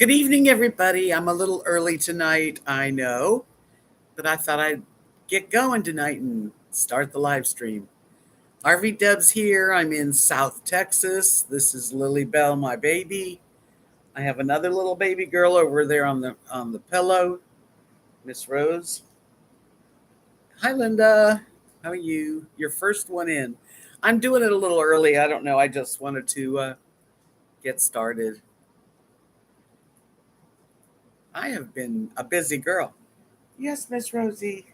Good evening, everybody. I'm a little early tonight, I know, but I thought I'd get going tonight and start the live stream. RVDebs here. I'm in South Texas. This is Lily Bell, my baby. I have another little baby girl over there on the pillow, Miss Rose. Hi, Linda. How are you? Your first one in. I'm doing it a little early. I don't know. I just wanted to get started. I have been a busy girl. Yes, Miss Rosie.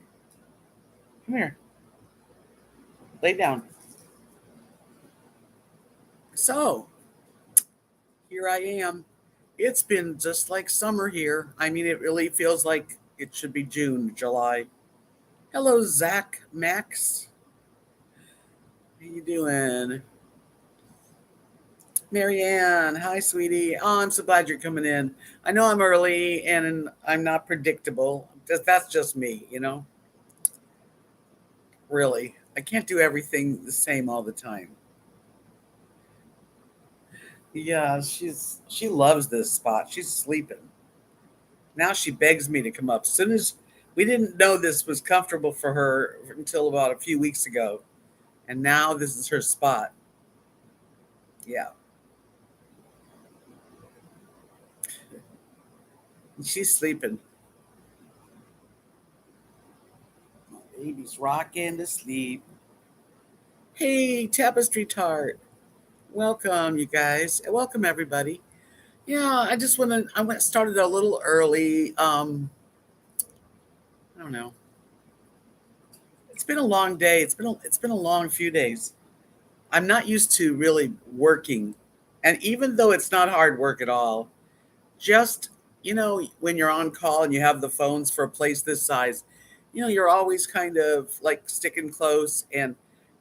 Come here. Lay down. So, here I am. It's been just like summer here. I mean, it really feels like it should be June, July. Hello, Zach, Max. How you doing? Marianne, hi, sweetie. Oh, I'm so glad you're coming in. I know I'm early and I'm not predictable. That's just me. Really. I can't do everything the same all the time. Yeah, she loves this spot. She's sleeping. Now she begs me to come up. As soon as we didn't know this was comfortable for her until about a few weeks ago, and now this is her spot. Yeah, and she's sleeping. My baby's rocking to sleep. Hey, Tapestry Tart, welcome you guys. Welcome everybody. Yeah, I just want to. I went started a little early. I don't know. It's been a long day. It's been a long few days. I'm not used to really working. And even though it's not hard work at all, just, when you're on call and you have the phones for a place this size, you're always kind of like sticking close. And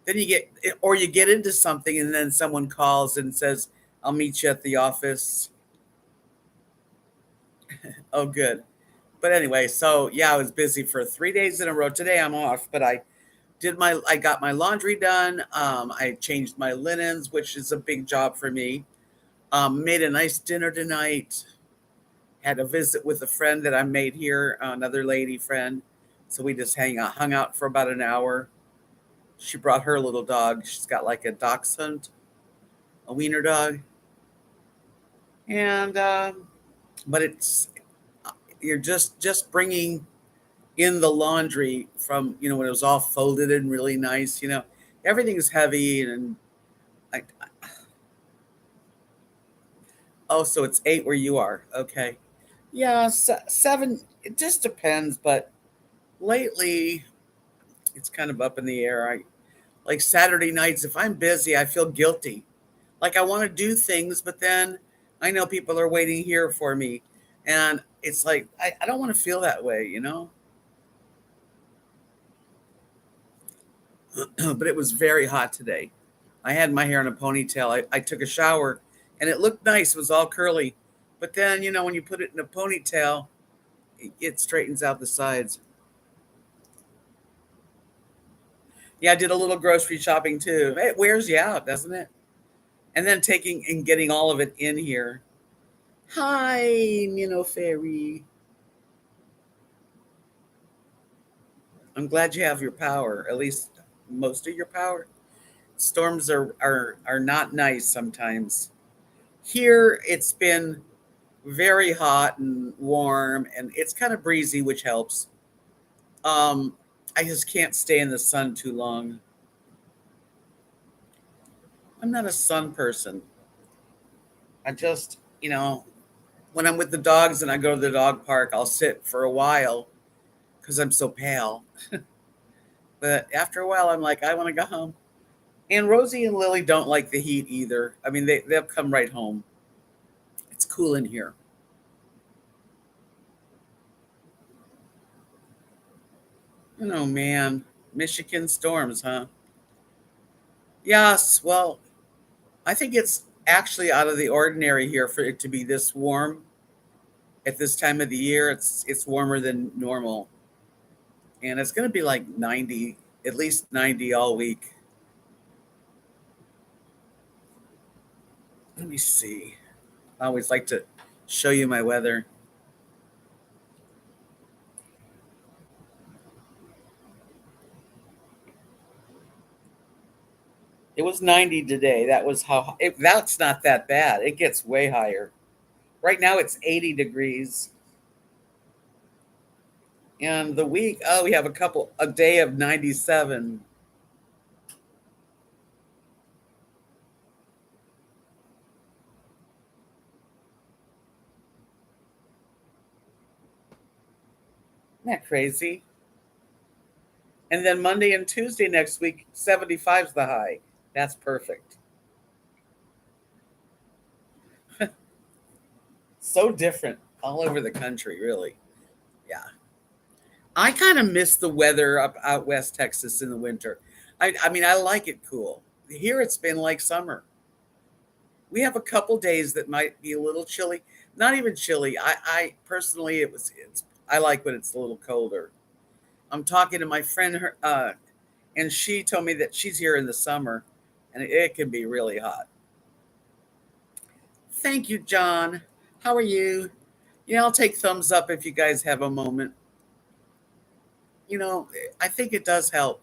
then you get into something and then someone calls and says, I'll meet you at the office. Oh, good. But anyway, so yeah, I was busy for 3 days in a row. Today I'm off, but I got my laundry done. I changed my linens, which is a big job for me. Made a nice dinner tonight. Had a visit with a friend that I made here, another lady friend. So we just hung out for about an hour. She brought her little dog. She's got like a dachshund, a wiener dog, and but it's you're just bringing in the laundry from when it was all folded and really nice. Everything's heavy and I, oh, so it's 8 where you are. Okay. Yeah, 7. It just depends, but lately it's kind of up in the air. I like Saturday nights. If I'm busy, I feel guilty. Like I want to do things, but then I know people are waiting here for me, and it's like I don't want to feel that way. But it was very hot today. I had my hair in a ponytail. I took a shower, and it looked nice. It was all curly, but then when you put it in a ponytail, it straightens out the sides. Yeah, I did a little grocery shopping too. It wears you out, doesn't it? And then taking and getting all of it in here. Hi, Fairy. I'm glad you have your power, at least most of your power. Storms are not nice sometimes. Here it's been very hot and warm, and it's kind of breezy, which helps. Um, I just can't stay in the sun too long. I'm not a sun person. I just, when I'm with the dogs and I go to the dog park, I'll sit for a while because I'm so pale. But after a while, I'm like, I want to go home. And Rosie and Lily don't like the heat either. I mean, they'll come right home. It's cool in here. Oh, man. Michigan storms, huh? Yes. Well, I think it's actually out of the ordinary here for it to be this warm at this time of the year. It's warmer than normal. And it's going to be like 90, at least 90 all week. Let me see. I always like to show you my weather. It was 90 today. That was that's not that bad. It gets way higher. Right now it's 80 degrees. And the week, oh, we have a day of 97. Isn't that crazy? And then Monday and Tuesday next week, 75 is the high. That's perfect. So different all over the country, really. Yeah. I kind of miss the weather up out west Texas in the winter. I mean, I like it cool. Here it's been like summer. We have a couple days that might be a little chilly. Not even chilly. I personally, it's. I like when it's a little colder. I'm talking to my friend, and she told me that she's here in the summer, and it can be really hot. Thank you, John. How are you? Yeah, I'll take thumbs up if you guys have a moment. You know, I think it does help.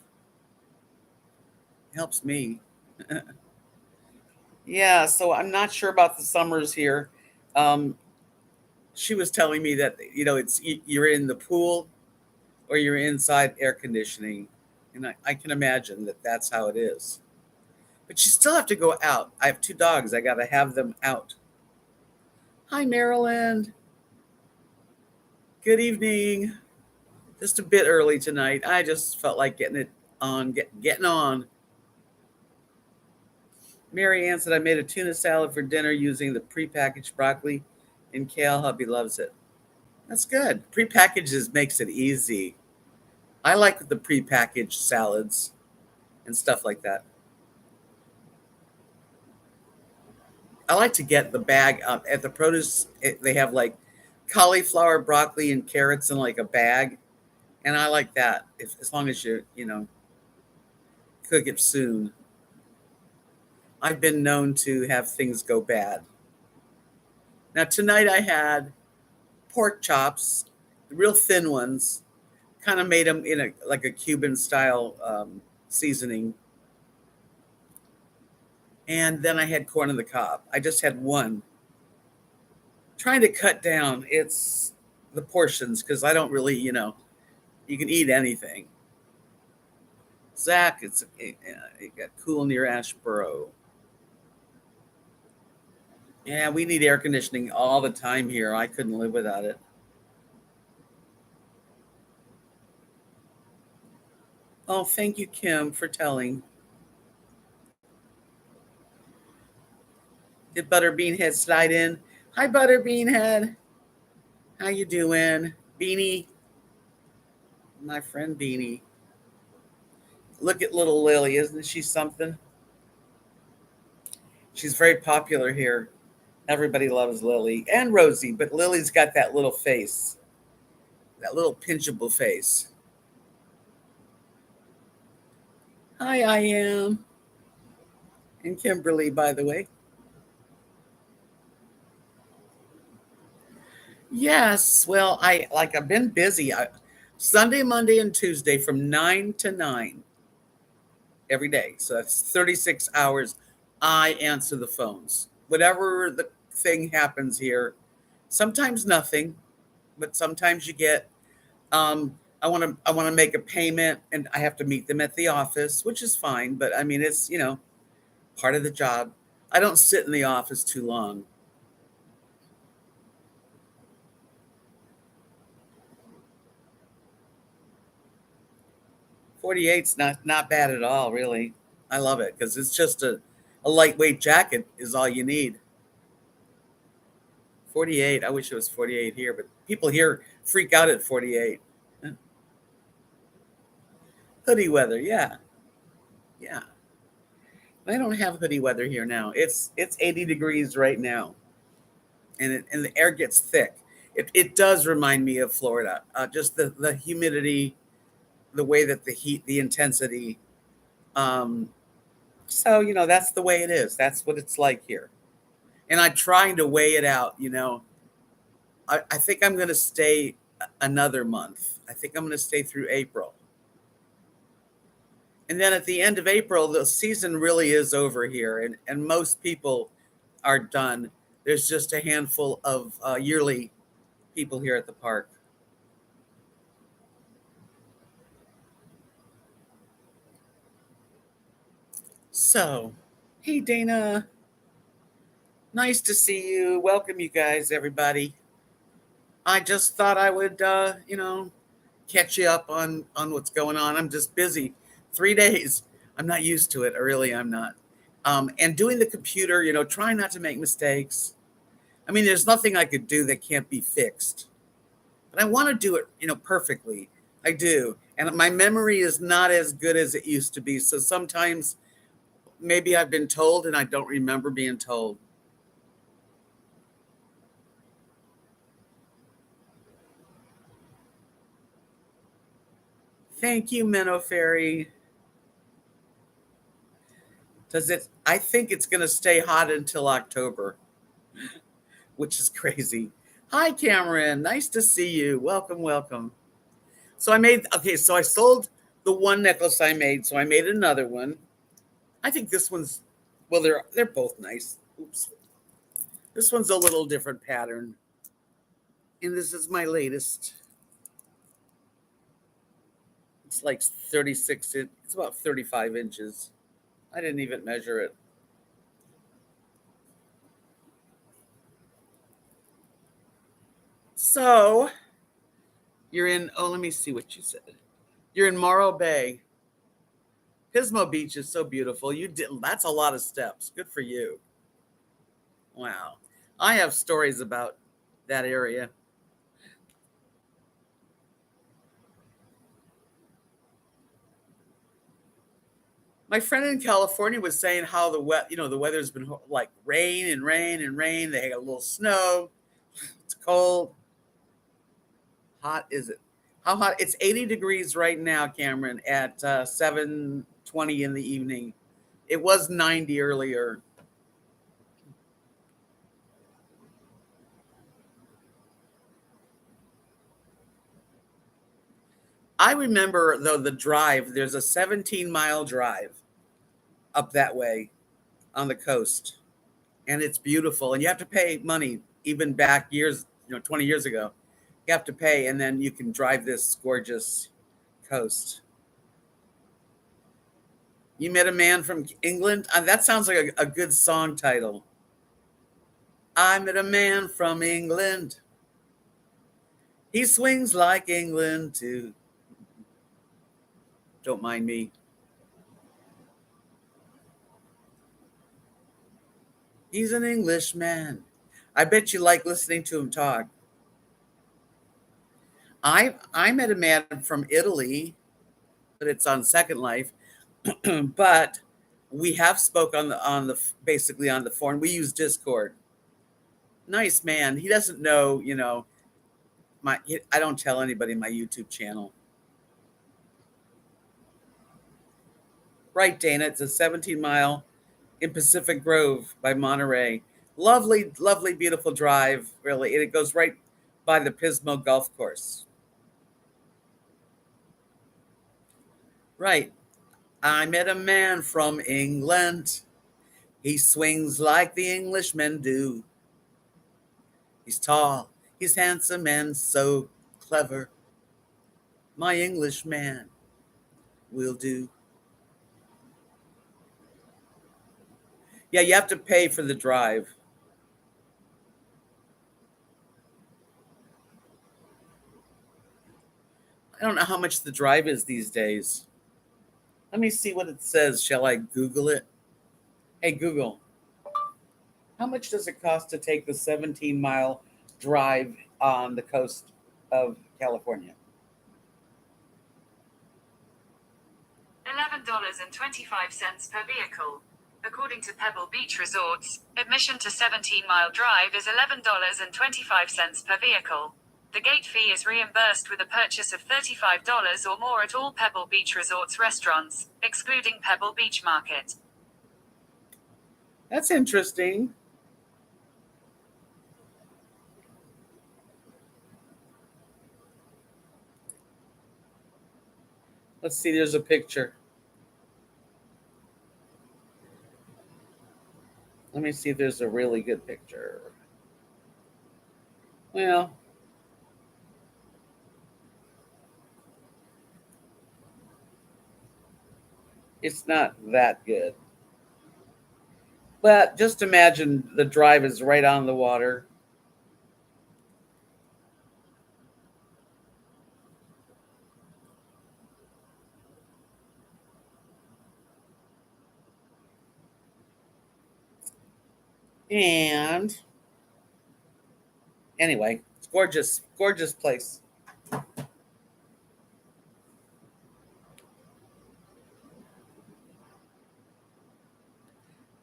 It helps me. Yeah, so I'm not sure about the summers here. Um, she was telling me that it's you're in the pool or you're inside air conditioning, and I can imagine that that's how it is. But you still have to go out. I have two dogs. I got to have them out. Hi, Maryland. Good evening. Just a bit early tonight. I just felt like getting it on, getting on. Mary Ann said I made a tuna salad for dinner using the prepackaged broccoli and kale. Hubby loves it. That's good. Prepackages makes it easy. I like the prepackaged salads and stuff like that. I like to get the bag at the produce. They have like cauliflower, broccoli, and carrots in like a bag, and I like that. If as long as you cook it soon. I've been known to have things go bad. Now tonight I had pork chops, the real thin ones. Kind of made them in a like a Cuban style seasoning, and then I had corn on the cob. I just had one. Trying to cut down it's the portions because I don't really, you can eat anything. Zach, it got cool near Ashboro. Yeah, we need air conditioning all the time here. I couldn't live without it. Oh, thank you, Kim, for telling. Did Butterbean Head slide in? Hi, Butterbean Head. How you doing? Beanie, my friend Beanie. Look at little Lily. Isn't she something? She's very popular here. Everybody loves Lily and Rosie, but Lily's got that little face, that little pinchable face. Hi, I am. And Kimberly, by the way. Yes, well, I've been busy. Sunday, Monday, and Tuesday from 9 to 9 every day. So that's 36 hours. I answer the phones. Whatever the thing happens here, sometimes nothing, but sometimes you get I want to make a payment and I have to meet them at the office, which is fine, but I mean it's, part of the job. I don't sit in the office too long. 48's not bad at all, really. I love it because it's just a lightweight jacket is all you need. 48. I wish it was 48 here, but people here freak out at 48. Hoodie weather, yeah, yeah. I don't have hoodie weather here now. It's 80 degrees right now, and the air gets thick. It does remind me of Florida. Just the humidity, the way that the heat, the intensity. Um, so that's the way it is. That's what it's like here. And I'm trying to weigh it out. I think I'm going to stay another month. I think I'm going to stay through April. And then at the end of April, the season really is over here, and most people are done. There's just a handful of yearly people here at the park. So, hey Dana, nice to see you. Welcome, you guys, everybody. I just thought I would, catch you up on what's going on. I'm just busy. 3 days. I'm not used to it. Really, I'm not. And doing the computer, trying not to make mistakes. I mean, there's nothing I could do that can't be fixed, but I want to do it, perfectly. I do, and my memory is not as good as it used to be. So sometimes maybe I've been told and I don't remember being told. Thank you, Minnow Fairy. Does it? I think it's going to stay hot until October, which is crazy. Hi, Cameron. Nice to see you. Welcome, welcome. So I sold the one necklace I made. So I made another one. I think this one's, well, they're both nice. Oops. This one's a little different pattern. And this is my latest. It's like 36, it's about 35 inches. I didn't even measure it. So you're in, oh, let me see what you said. You're in Morro Bay. Pismo Beach is so beautiful. That's a lot of steps. Good for you. Wow. I have stories about that area. My friend in California was saying how the weather's been like rain and rain and rain. They had a little snow. It's cold. Hot is it? How hot? It's 80 degrees right now, Cameron, at 7:20 in the evening. It was 90 earlier. I remember though the drive. There's a 17-mile drive up that way on the coast, and it's beautiful. And you have to pay money, even back years, 20 years ago. You have to pay, and then you can drive this gorgeous coast. You met a man from England. That sounds like a good song title. I met a man from England. He swings like England too. Don't mind me. He's an Englishman. I bet you like listening to him talk. I met a man from Italy, but it's on Second Life. But we have spoke on the basically on the phone. We use Discord. Nice man. He doesn't know, my. I don't tell anybody my YouTube channel. Right, Dana. It's a 17-mile in Pacific Grove by Monterey. Lovely, lovely, beautiful drive. Really, and it goes right by the Pismo Golf Course. Right. I met a man from England. He swings like the Englishmen do. He's tall, he's handsome, and so clever. My Englishman will do. Yeah, you have to pay for the drive. I don't know how much the drive is these days. Let me see what it says. Shall I Google it? Hey, Google, how much does it cost to take the 17-mile drive on the coast of California? $11.25 per vehicle. According to Pebble Beach Resorts, admission to 17-mile drive is $11.25 per vehicle. The gate fee is reimbursed with a purchase of $35 or more at all Pebble Beach Resorts restaurants, excluding Pebble Beach Market. That's interesting. Let's see, there's a picture. Let me see if there's a really good picture. Well, it's not that good. But just imagine the drive is right on the water. And anyway, it's gorgeous, gorgeous place.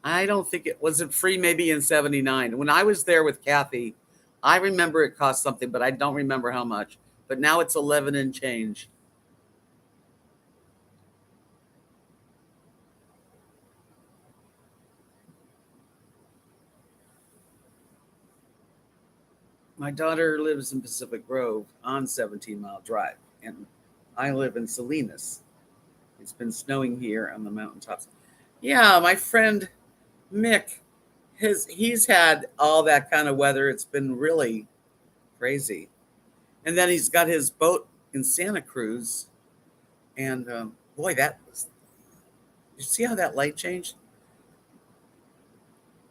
I don't think it was it free maybe in 79. When I was there with Kathy, I remember it cost something, but I don't remember how much. But now it's 11 and change. My daughter lives in Pacific Grove on 17-Mile Drive, and I live in Salinas. It's been snowing here on the mountaintops. Yeah, my friend Mick, he's had all that kind of weather. It's been really crazy. And then he's got his boat in Santa Cruz, and boy, that was. You see how that light changed?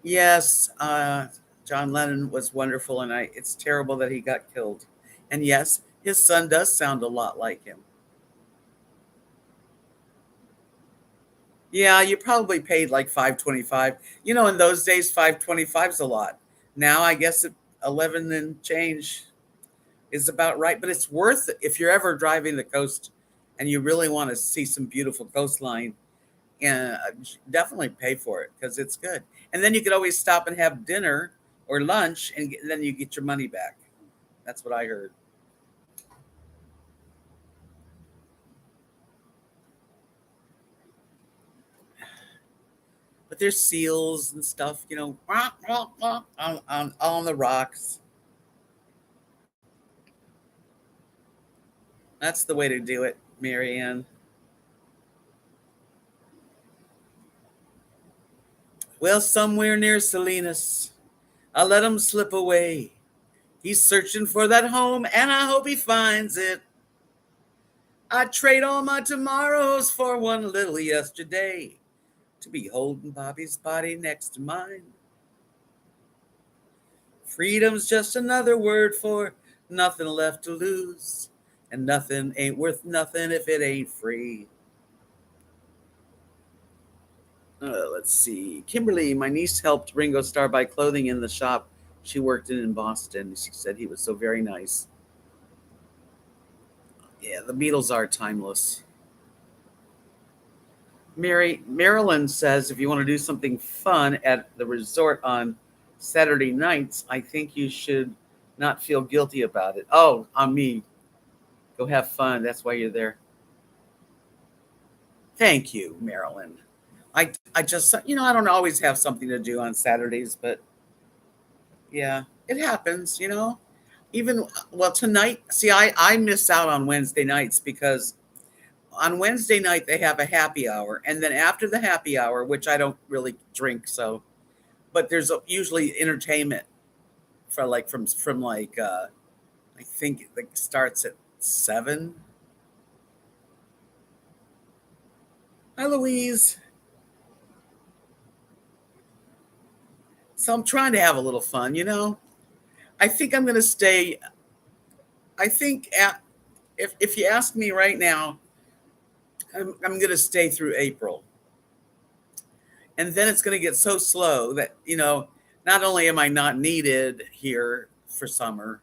Yes, John Lennon was wonderful, and it's terrible that he got killed. And yes, his son does sound a lot like him. Yeah, you probably paid like 5.25. In those days, 5.25 is a lot. Now I guess 11 and change is about right, but it's worth it if you're ever driving the coast and you really want to see some beautiful coastline. And definitely pay for it because it's good. And then you could always stop and have dinner or lunch, and then you get your money back. That's what I heard. But there's seals and stuff, on the rocks. That's the way to do it, Marianne. Well, somewhere near Salinas, I let him slip away. He's searching for that home, and I hope he finds it. I'd trade all my tomorrows for one little yesterday to be holding Bobby's body next to mine. Freedom's just another word for nothing left to lose, and nothing ain't worth nothing if it ain't free. Let's see. Kimberly, my niece helped Ringo Starr buy clothing in the shop she worked in Boston. She said he was so very nice. Yeah, the Beatles are timeless. Marilyn says if you want to do something fun at the resort on Saturday nights, I think you should not feel guilty about it. Oh, on me. Go have fun. That's why you're there. Thank you, Marilyn. I just I don't always have something to do on Saturdays, but yeah, it happens. Even well tonight, see I miss out on Wednesday nights because on Wednesday night they have a happy hour, and then after the happy hour, which I don't really drink, so but there's usually entertainment for like from like I think it like starts at 7. Hi, Louise. So I'm trying to have a little fun. I think I'm going to stay. I think if you ask me right now, I'm going to stay through April. And then it's going to get so slow that, not only am I not needed here for summer,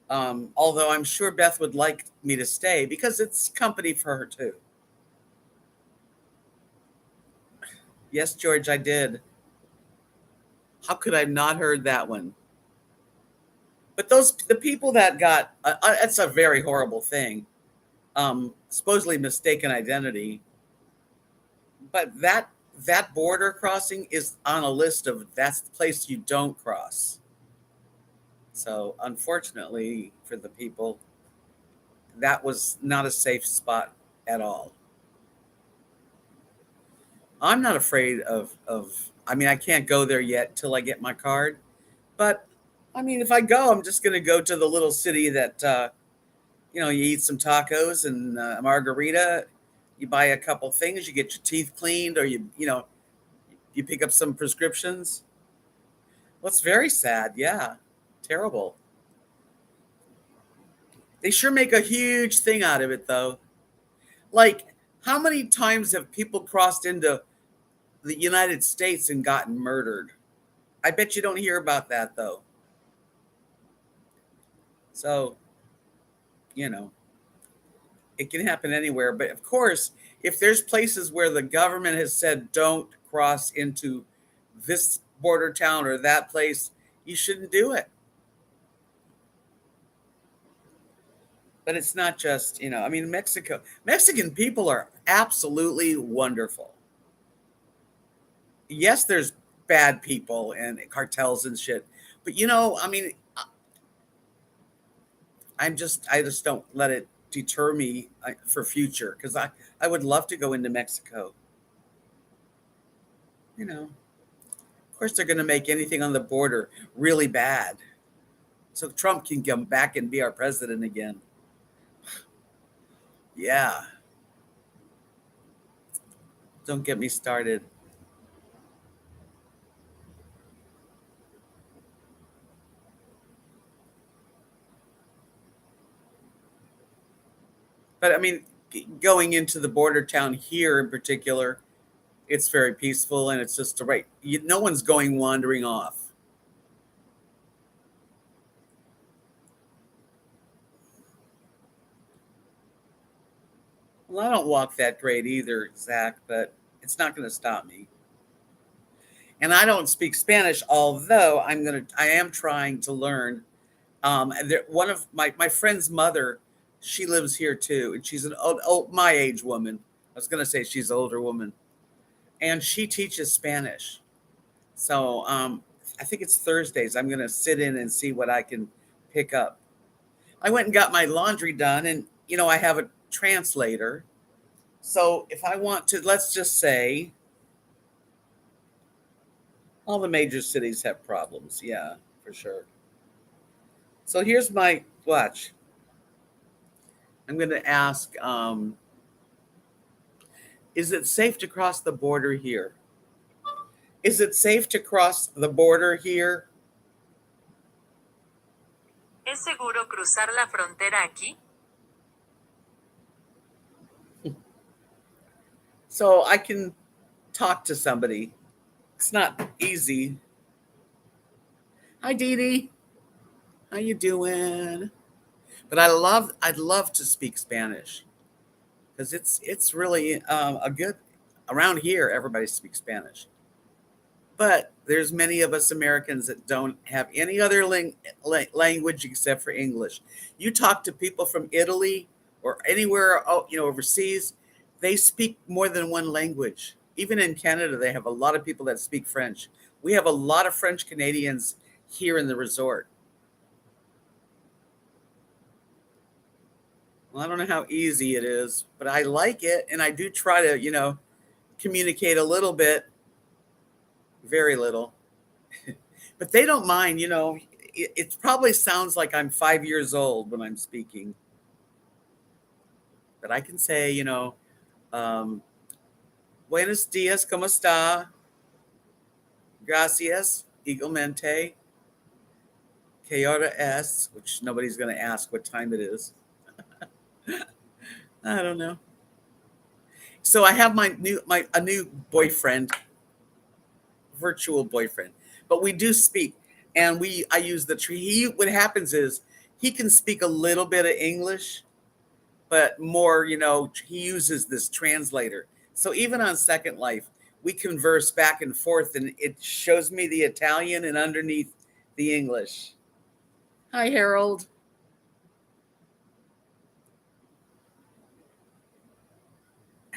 although I'm sure Beth would like me to stay because it's company for her too. Yes, George, I did. How could I have not heard that one? But the people that got it's a very horrible thing. Supposedly mistaken identity, but that border crossing is on a list of that's the place you don't cross. So unfortunately for the people, that was not a safe spot at all. I'm not afraid of I mean, I can't go there yet till I get my card, but I mean, if I go, I'm just going to go to the little city that you eat some tacos and a margarita, you buy a couple things, you get your teeth cleaned, or you pick up some prescriptions. Well, it's very sad. Yeah, terrible. They sure make a huge thing out of it, though. Like, how many times have people crossed into the United States and gotten murdered? I bet you don't hear about that, though. So, you know, it can happen anywhere. But of course, if there's places where the government has said don't cross into this border town or that place, you shouldn't do it. But it's not just, I mean, Mexican people are absolutely wonderful. Yes, there's bad people and cartels and shit. But I mean, I just don't let it deter me for future, because I would love to go into Mexico. Of course they're going to make anything on the border really bad, so Trump can come back and be our president again. Yeah, don't get me started. But I mean, going into the border town here in particular, it's very peaceful, and it's just right. No one's going wandering off. Well, I don't walk that great either, Zach, but it's not going to stop me. And I don't speak Spanish, although I am trying to learn. One of my friend's mother, she lives here too, and she's an old my age woman. I was going to say she's an older woman, and she teaches Spanish. So I think it's Thursdays. I'm going to sit in and see what I can pick up. I went and got my laundry done, and I have a translator. So if I want to, let's just say all the major cities have problems. Yeah, for sure. So here's my watch. I'm going to ask, is it safe to cross the border here? Is it safe to cross the border here? ¿Es seguro cruzar la frontera aquí? So I can talk to somebody. It's not easy. Hi, Dee Dee. How you doing? But I'd love to speak Spanish, because it's really a good around here. Everybody speaks Spanish, but there's many of us Americans that don't have any other language except for English. You talk to people from Italy or anywhere, overseas, they speak more than one language. Even in Canada, they have a lot of people that speak French. We have a lot of French Canadians here in the resort. Well, I don't know how easy it is, but I like it, and I do try to, communicate a little bit, very little. But they don't mind, it probably sounds like I'm 5 years old when I'm speaking, but I can say, um, buenos dias, ¿cómo está? Gracias, igualmente. ¿Qué hora es? Which nobody's going to ask what time it is. I don't know. So I have a new boyfriend, virtual boyfriend, but we do speak, and I use the tree. What happens is he can speak a little bit of English, but more, he uses this translator. So even on Second Life, we converse back and forth, and it shows me the Italian and underneath the English. Hi, Harold.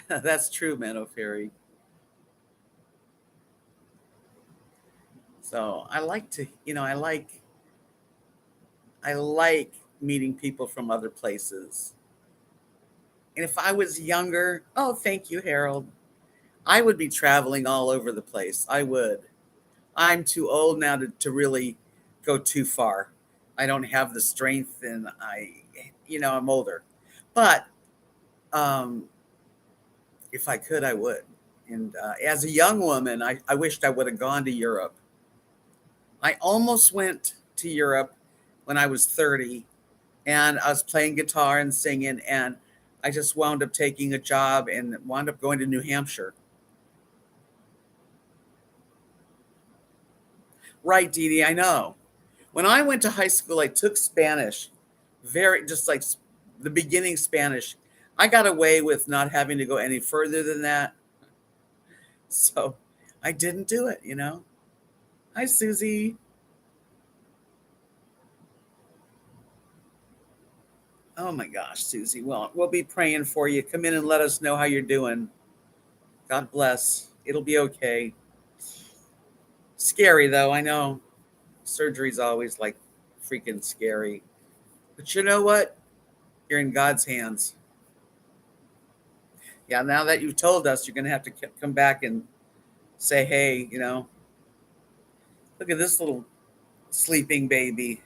That's true, Meadow Fairy. So I like to, I like meeting people from other places. And if I was younger, oh, thank you, Harold, I would be traveling all over the place. I would. I'm too old now to really go too far. I don't have the strength, and I'm older. But um, if I could, I would. And as a young woman, I wished I would have gone to Europe. I almost went to Europe when I was 30, and I was playing guitar and singing, and I just wound up taking a job and wound up going to New Hampshire. Right, Dee Dee, I know. When I went to high school, I took Spanish, very just like the beginning Spanish. I got away with not having to go any further than that, so I didn't do it. Hi, Susie. Oh my gosh, Susie. Well, we'll be praying for you. Come in and let us know how you're doing. God bless. It'll be okay. Scary though, I know. Surgery's always like freaking scary. But you know what? You're in God's hands. Yeah, now that you've told us, you're going to have to come back and say, hey, look at this little sleeping baby.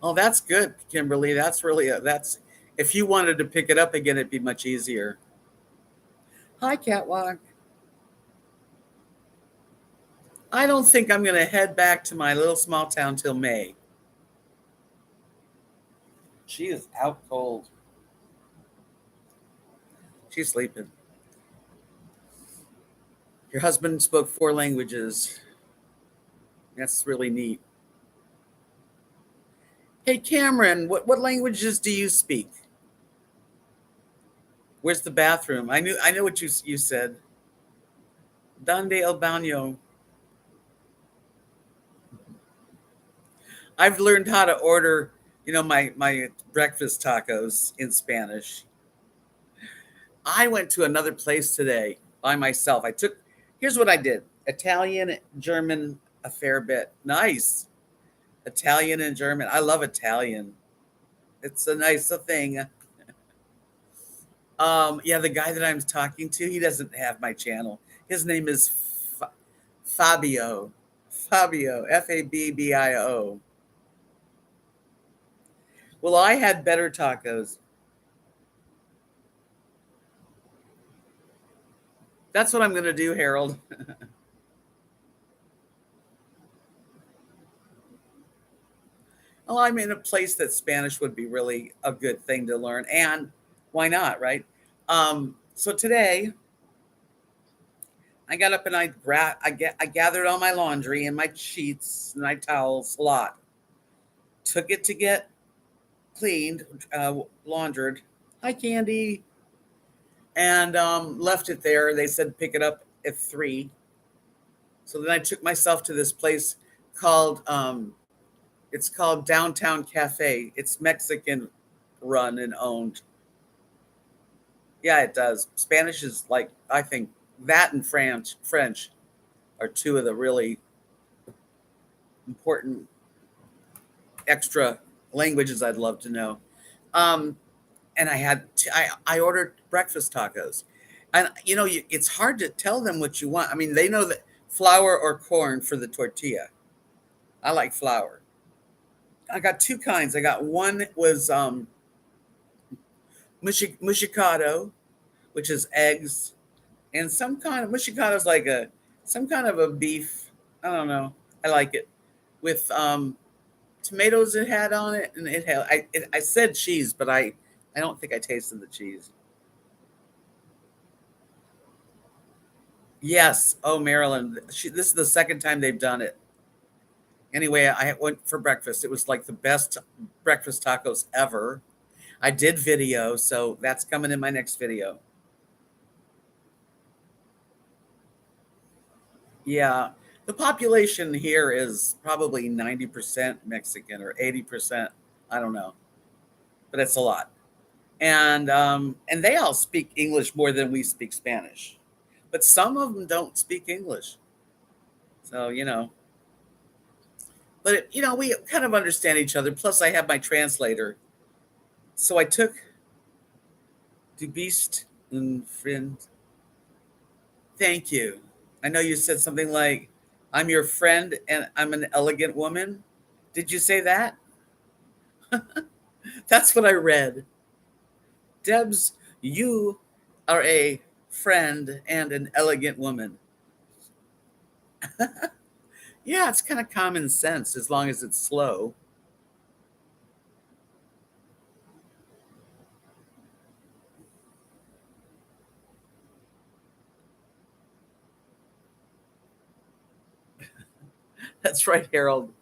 Oh, that's good, Kimberly. That's if you wanted to pick it up again, it'd be much easier. Hi, Catwalk. I don't think I'm going to head back to my little small town till May. She is out cold. She's sleeping. Your husband spoke 4 languages. That's really neat. Hey, Cameron, what languages do you speak? Where's the bathroom? I know what you said. Donde el baño? I've learned how to order, my breakfast tacos in Spanish. I went to another place today by myself. Here's what I did: Italian, German, a fair bit. Nice. Italian and German. I love Italian. It's a nice thing. Yeah, the guy that I'm talking to, he doesn't have my channel. His name is Fabio. Fabio, Fabbio. Well, I had better tacos. That's what I'm going to do, Harold. Well, I'm in a place that Spanish would be really a good thing to learn. And why not, right? So today, I got up and I gathered all my laundry and my sheets and my towels, a lot. Took it to get cleaned, laundered. Hi, Candy. And left it there. They said pick it up at 3. So then I took myself to this place called it's called Downtown Cafe. It's Mexican run and owned. Yeah, it does. Spanish is like, I think that and French are two of the really important extra languages I'd love to know. Um, and I ordered breakfast tacos, and it's hard to tell them what you want. I mean, they know that flour or corn for the tortilla. I like flour. I got 2 kinds. I got one was mushicado, which is eggs, and some kind of mushicado is like some kind of a beef. I don't know. I like it with tomatoes it had on it, and I said cheese, but I don't think I tasted the cheese. Yes. Oh, Maryland. This is the second time they've done it. Anyway, I went for breakfast. It was like the best breakfast tacos ever. I did video, so that's coming in my next video. Yeah. The population here is probably 90% Mexican or 80%. I don't know, but it's a lot. And they all speak English more than we speak Spanish. But some of them don't speak English. So, But, we kind of understand each other. Plus, I have my translator. So I took Du Beast and friend. Thank you. I know you said something like, I'm your friend and I'm an elegant woman. Did you say that? That's what I read. Debs, you are a friend and an elegant woman. Yeah, it's kind of common sense as long as it's slow. That's right, Harold.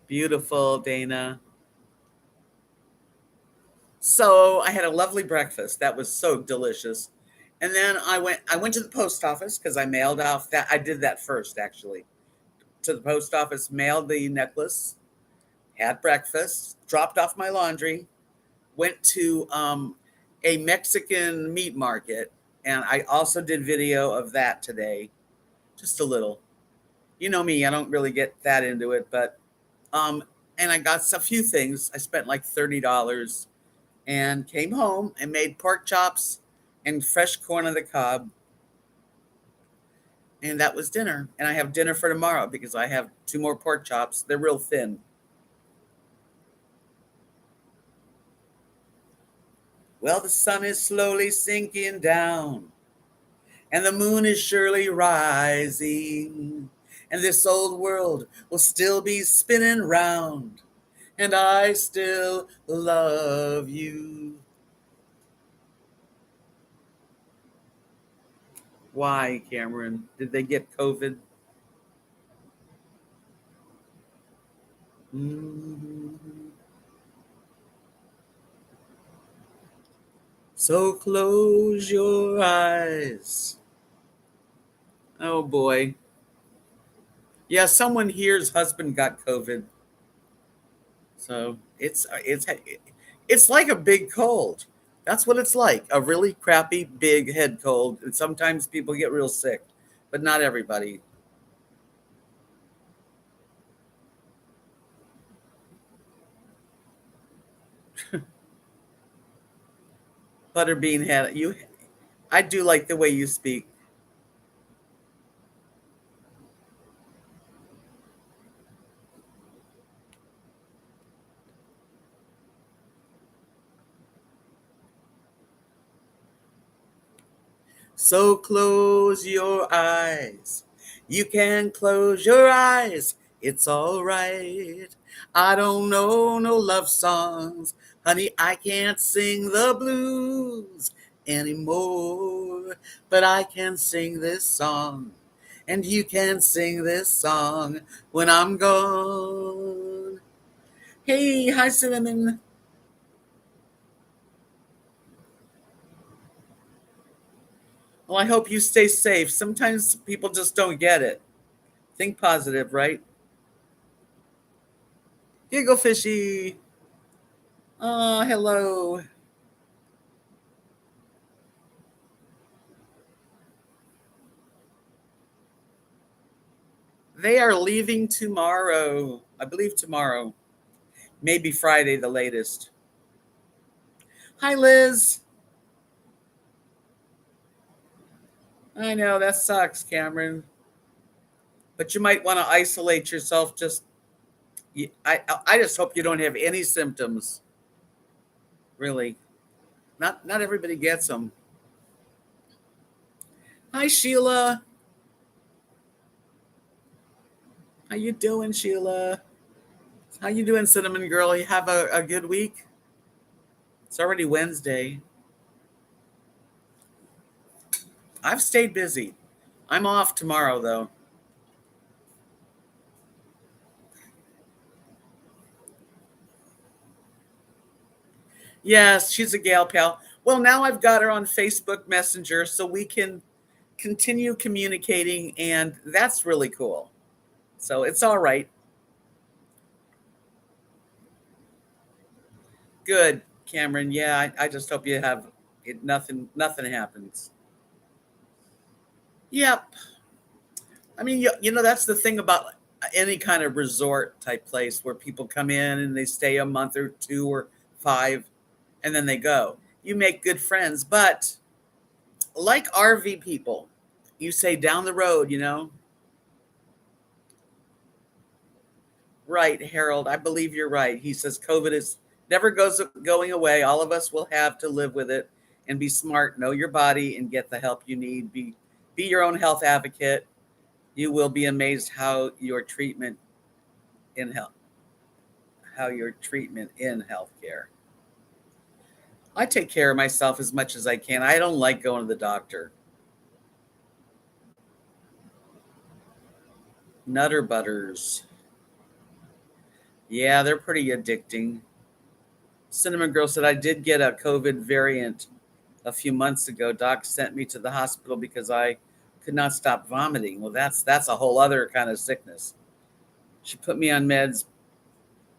Beautiful, Dana. So I had a lovely breakfast. That was so delicious. And then I went to the post office because I mailed off that I did that first actually. To the post office, mailed the necklace, had breakfast, dropped off my laundry, went to a Mexican meat market, and I also did video of that today, just a little. You know me, I don't really get that into it, but um, and I got a few things. I spent like $30 and came home and made pork chops and fresh corn on the cob, and that was dinner. And I have dinner for tomorrow because I have two more pork chops. They're real thin. Well, the sun is slowly sinking down, and the moon is surely rising, and this old world will still be spinning round, and I still love you. Why, Cameron? Did they get COVID? Mhm. So close your eyes. Oh boy. Yeah, someone here's husband got COVID. So it's like a big cold. That's what it's like. A really crappy big head cold. And sometimes people get real sick, but not everybody. Butterbean had you I do like the way you speak. So close your eyes. You can close your eyes. It's all right. I don't know no love songs. Honey, I can't sing the blues anymore. But I can sing this song. And you can sing this song when I'm gone. Hey, hi, Cinnamon. Well, I hope you stay safe. Sometimes people just don't get it. Think positive, right? Giggle fishy. Oh, hello. They are leaving tomorrow. I believe tomorrow. Maybe Friday, the latest. Hi, Liz. I know that sucks, Cameron. But you might want to isolate yourself. I just hope you don't have any symptoms. Really, not everybody gets them. Hi, Sheila. How you doing, Sheila? How you doing, Cinnamon Girl? You have a good week? It's already Wednesday. I've stayed busy. I'm off tomorrow, though. Yes, she's a gal pal. Well, now I've got her on Facebook Messenger so we can continue communicating, and that's really cool. So it's all right. Good, Cameron. Yeah, I just hope you have nothing happens. Yep. I mean, that's the thing about any kind of resort type place where people come in and they stay a month or two or five and then they go. You make good friends, but like RV people, you say down the road, right, Harold, I believe you're right. He says COVID is never goes going away. All of us will have to live with it and be smart, know your body and get the help you need. Be your own health advocate. You will be amazed in health how your treatment in healthcare. I take care of myself as much as I can. I don't like going to the doctor. Nutter butters. Yeah, they're pretty addicting. Cinnamon Girl said I did get a COVID variant a few months ago. Doc sent me to the hospital because I could not stop vomiting. Well, that's a whole other kind of sickness. She put me on meds.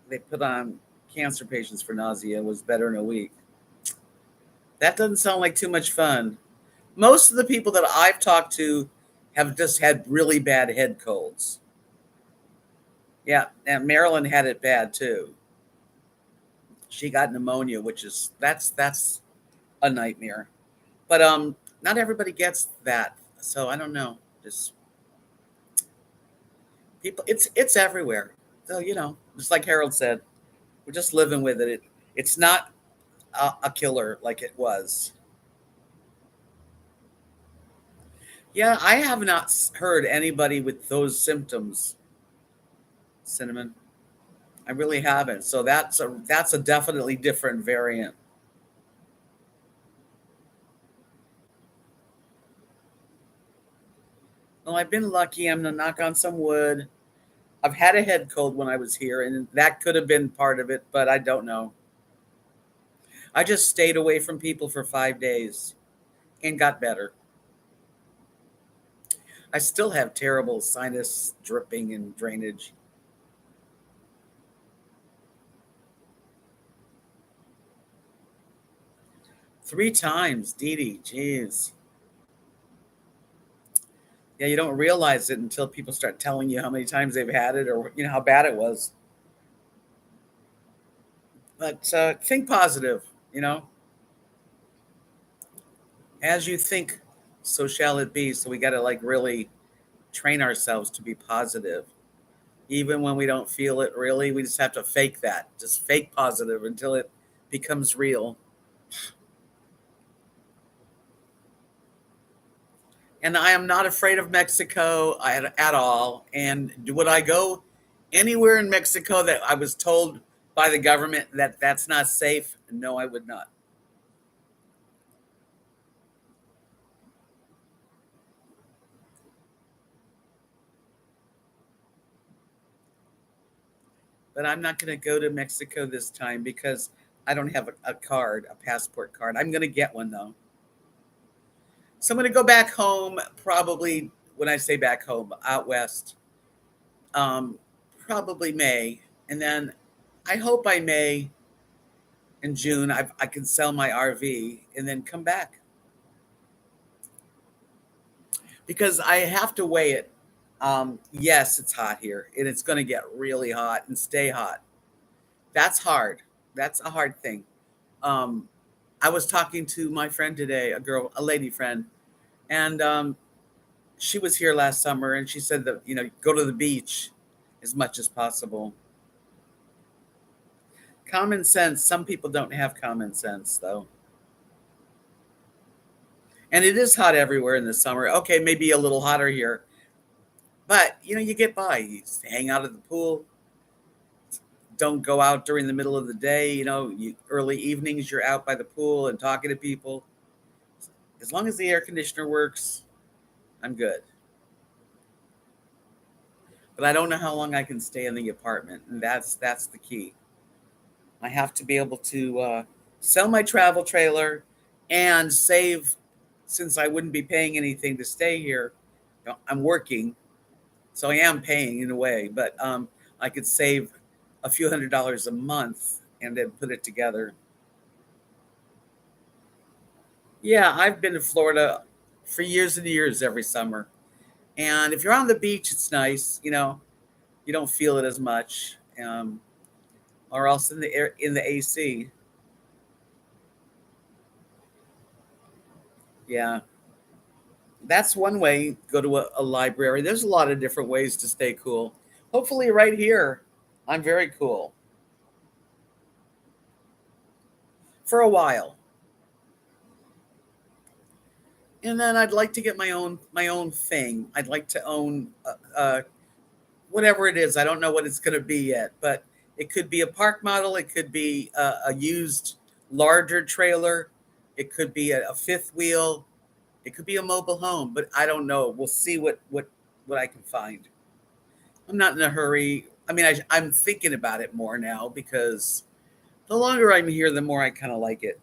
They put on cancer patients for nausea. It was better in a week. That doesn't sound like too much fun. Most of the people that I've talked to have just had really bad head colds. Yeah, and Marilyn had it bad too. She got pneumonia, which is that's a nightmare. But not everybody gets that. So I don't know. Just people it's everywhere. So, just like Harold said, we're just living with it. It's not a killer like it was. Yeah, I have not heard anybody with those symptoms, Cinnamon. I really haven't. So that's a definitely different variant. Well, I've been lucky. I'm gonna knock on some wood. I've had a head cold when I was here, and that could have been part of it, but I don't know. I just stayed away from people for 5 days and got better. I still have terrible sinus dripping and drainage. 3 times, Dee Dee. Jeez. Yeah, you don't realize it until people start telling you how many times they've had it or how bad it was. But think positive. You know, as you think, so shall it be. So we got to like really train ourselves to be positive, even when we don't feel it. Really, we just have to fake that. Just fake positive until it becomes real. And I am not afraid of Mexico at all. And would I go anywhere in Mexico that I was told by the government that that's not safe? No, I would not. But I'm not going to go to Mexico this time because I don't have a card, a passport card. I'm going to get one though. So I'm going to go back home probably when I say back home, out west, um, probably May. And then I hope by May and June I can sell my RV and then come back because I have to weigh it. Yes, it's hot here and it's going to get really hot and stay hot. That's hard. That's a hard thing. Um, I was talking to my friend today, a lady friend, and she was here last summer, and she said that go to the beach as much as possible. Common sense. Some people don't have common sense though, and it is hot everywhere in the summer. Okay, maybe a little hotter here, but you get by. You hang out at the pool. Don't go out during the middle of the day. Early evenings you're out by the pool and talking to people. As long as the air conditioner works, I'm good. But I don't know how long I can stay in the apartment, and that's the key. I have to be able to sell my travel trailer and save, since I wouldn't be paying anything to stay here. I'm working, so I am paying in a way, but I could save a few $100s a month and then put it together. Yeah, I've been to Florida for years and years every summer. And if you're on the beach, it's nice. You don't feel it as much. Or else in the air in the AC. Yeah, that's one way. Go to a library. There's a lot of different ways to stay cool. Hopefully, right here, I'm very cool for a while, and then I'd like to get my own thing. I'd like to own whatever it is. I don't know what it's going to be yet, but it could be a park model. It could be a used larger trailer. It could be a fifth wheel. It could be a mobile home, but I don't know. We'll see what I can find. I'm not in a hurry. I mean, I'm thinking about it more now because the longer I'm here, the more I kind of like it.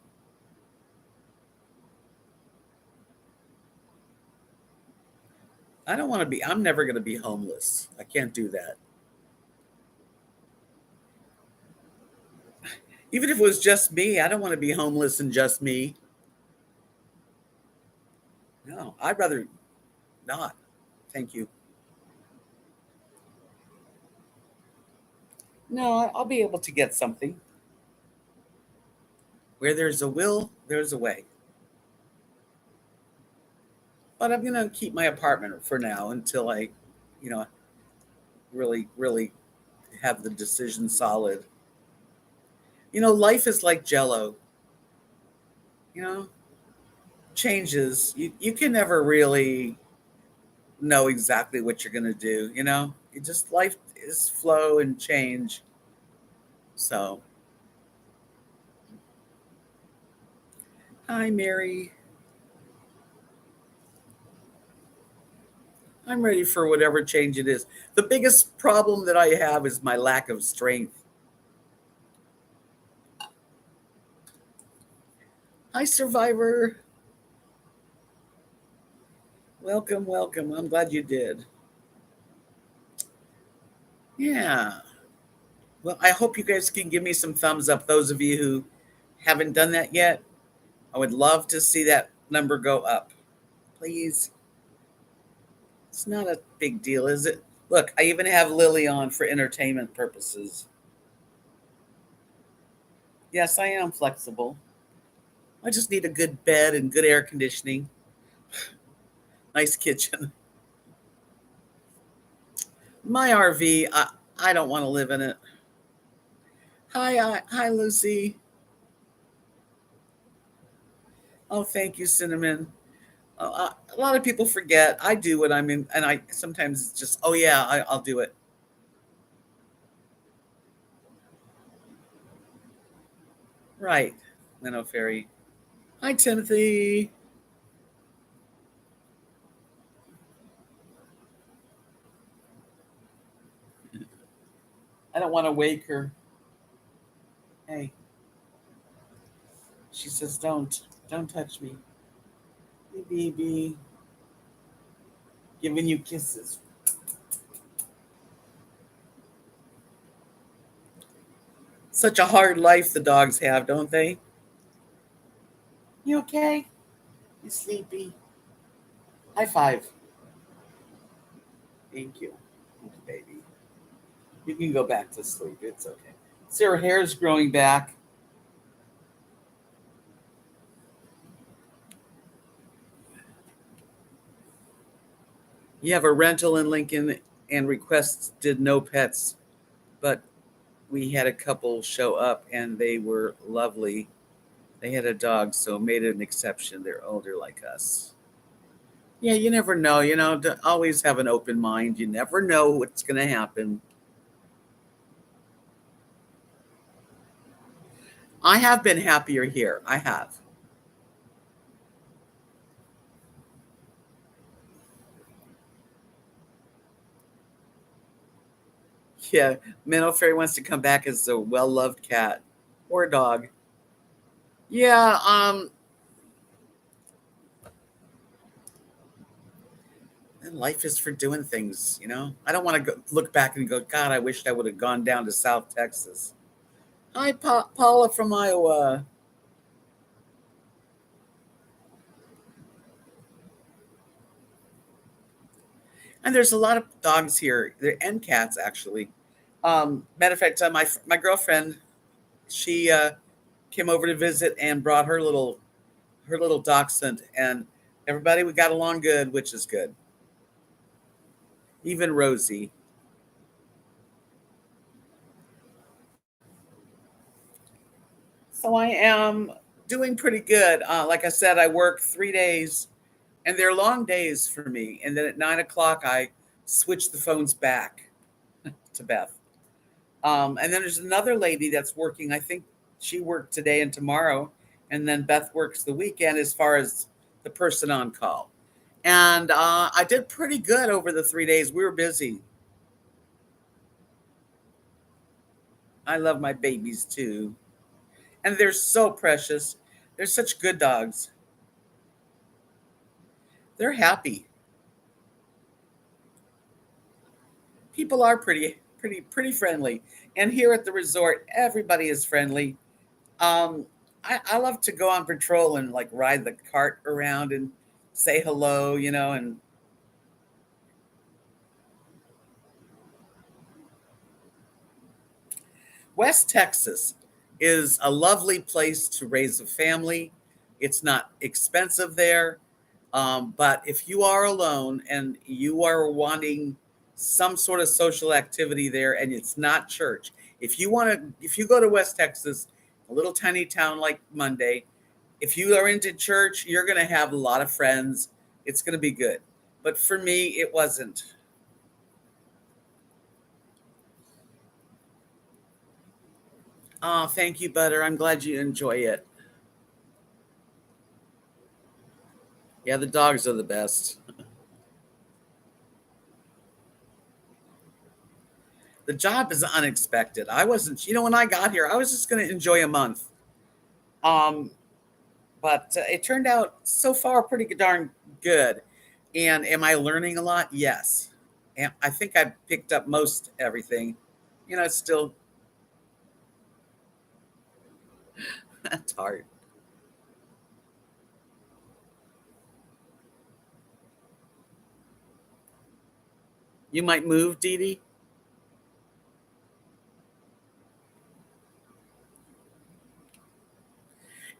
I don't want to be. I'm never going to be homeless. I can't do that. Even if it was just me, I don't want to be homeless and just me. No, I'd rather not. Thank you. No, I'll be able to get something. Where there's a will, there's a way. But I'm gonna keep my apartment for now until I, you know, really, really have the decision solid. Life is like Jello. You know, changes. You can never really know exactly what you're gonna do. You just life is flow and change. So, hi, Mary. I'm ready for whatever change it is. The biggest problem that I have is my lack of strength. Hi, Survivor. Welcome, welcome. I'm glad you did. Yeah. Well, I hope you guys can give me some thumbs up. Those of you who haven't done that yet, I would love to see that number go up. Please. It's not a big deal, is it? Look, I even have Lily on for entertainment purposes. Yes, I am flexible. I just need a good bed and good air conditioning, nice kitchen. My RV, I don't want to live in it. Hi, Lucy. Oh, thank you, Cinnamon. A lot of people forget. I do what I'm in, and I sometimes it's just, oh yeah, I'll do it. Right, Minnow Fairy. Hi, Timothy. I don't want to wake her. Hey, she says, don't touch me. Hey, baby, giving you kisses. Such a hard life the dogs have, don't they? You okay? You sleepy? High five. Thank you. Thank you, baby. You can go back to sleep. It's okay. See, her hair's growing back. You have a rental in Lincoln and requests did no pets, but we had a couple show up and they were lovely. They had a dog, so made an exception. They're older like us. Yeah, you never know. To always have an open mind. You never know what's going to happen. I have been happier here. I have. Yeah, Minnow Fairy wants to come back as a well loved cat or dog. Yeah, and life is for doing things. I don't want to look back and go, God, I wished I would have gone down to South Texas. Hi, Paula from Iowa. And there's a lot of dogs here, and cats actually. Matter of fact, my girlfriend, she came over to visit and brought her little dachshund, and everybody we got along good, which is good. Even Rosie. So I am doing pretty good. Like I said, I work 3 days, and they're long days for me. And then at 9 o'clock, I switch the phones back to Beth. And then there's another lady that's working. I think she worked today and tomorrow, and then Beth works the weekend as far as the person on call. And I did pretty good over the 3 days. We were busy. I love my babies too, and they're so precious. They're such good dogs. They're happy. People are pretty friendly, and here at the resort, everybody is friendly. I love to go on patrol and like ride the cart around and say hello, and West Texas is a lovely place to raise a family. It's not expensive there. But if you are alone and you are wanting some sort of social activity there and it's not church, if you go to West Texas, a little tiny town like Munday, if you are into church, you're going to have a lot of friends. It's going to be good. But for me, it wasn't. Oh, thank you, Butter. I'm glad you enjoy it. Yeah, the dogs are the best. The job is unexpected. I wasn't, when I got here, I was just going to enjoy a month. Um, but it turned out so far pretty darn good. And am I learning a lot? Yes. And I think I picked up most everything. It's still it's hard. You might move, Dee Dee.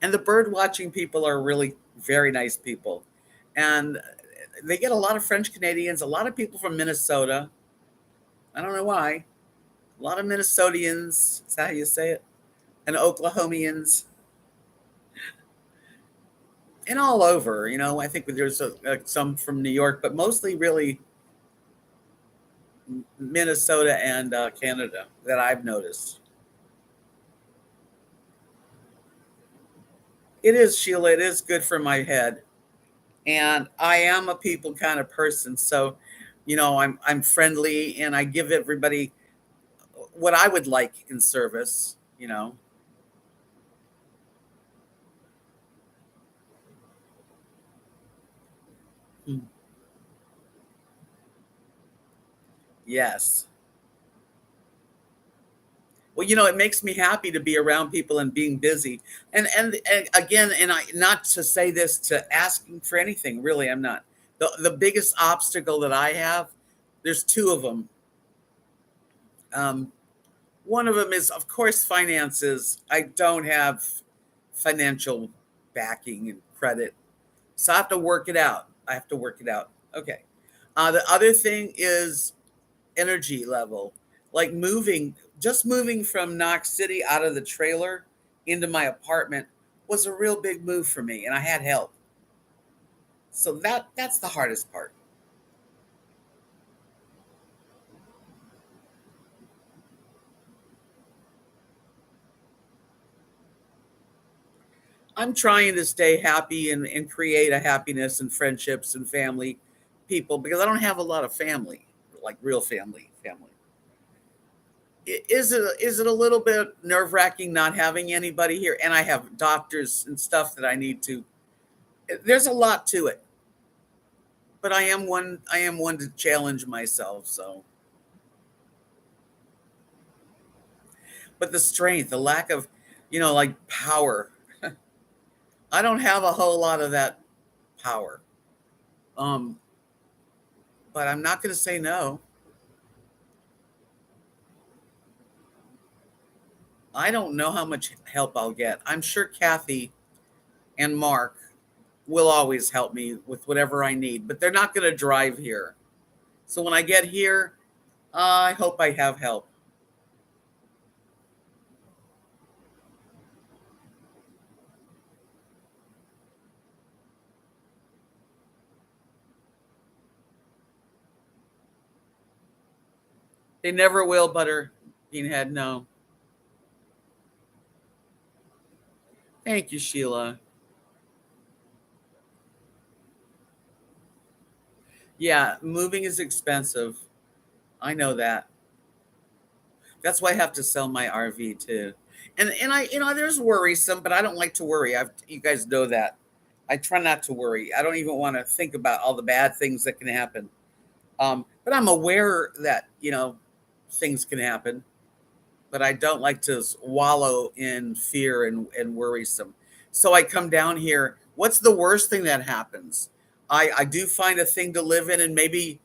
And the bird watching people are really very nice people. And they get a lot of French Canadians, a lot of people from Minnesota. I don't know why. A lot of Minnesotians, is that how you say it? And Oklahomians, and all over. I think there's some from New York, but mostly really Minnesota and Canada that I've noticed. It is, Sheila. It is good for my head, and I am a people kind of person. So, I'm friendly, and I give everybody what I would like in service. Mm. Yes. Well, it makes me happy to be around people and being busy. And again, and I not to say this to asking for anything, really, I'm not. The biggest obstacle that I have, there's two of them. Um, One of them is, of course, finances. I don't have financial backing and credit, so I have to work it out. I have to work it out. Okay. The other thing is energy level, like moving from Knox City out of the trailer into my apartment was a real big move for me, and I had help. So that's the hardest part. I'm trying to stay happy and create a happiness and friendships and family people because I don't have a lot of family, like real family. Is it a little bit nerve wracking not having anybody here? And I have doctors and stuff that I need to. There's a lot to it, but I am one to challenge myself. So, but the strength, the lack of, like power. I don't have a whole lot of that power. Um, but I'm not going to say no. I don't know how much help I'll get. I'm sure Kathy and Mark will always help me with whatever I need, but they're not going to drive here. So when I get here, I hope I have help. They never will, Butter Beanhead. No. Thank you, Sheila. Yeah, moving is expensive. I know that. That's why I have to sell my RV too. And I, there's worrisome, but I don't like to worry. You guys know that. I try not to worry. I don't even want to think about all the bad things that can happen. But I'm aware that, things can happen, but I don't like to wallow in fear and worrisome. So I come down here. What's the worst thing that happens? I do find a thing to live in, and maybe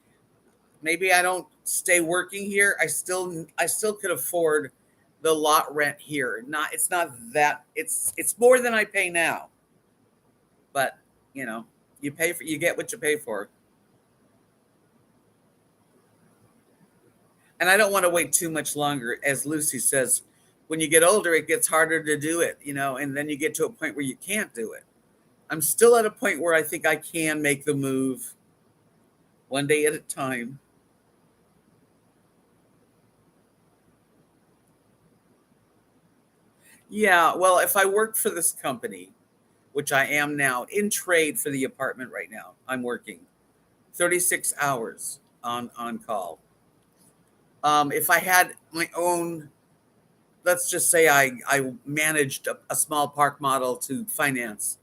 I don't stay working here. I still could afford the lot rent here. It's not that it's more than I pay now, but you know, you get what you pay for. And I don't want to wait too much longer. As Lucy says, when you get older, it gets harder to do it, and then you get to a point where you can't do it. I'm still at a point where I think I can make the move one day at a time. Yeah, well, if I worked for this company, which I am now in trade for the apartment right now, I'm working 36 hours on call. If I had my own, let's just say I managed a small park model to finance,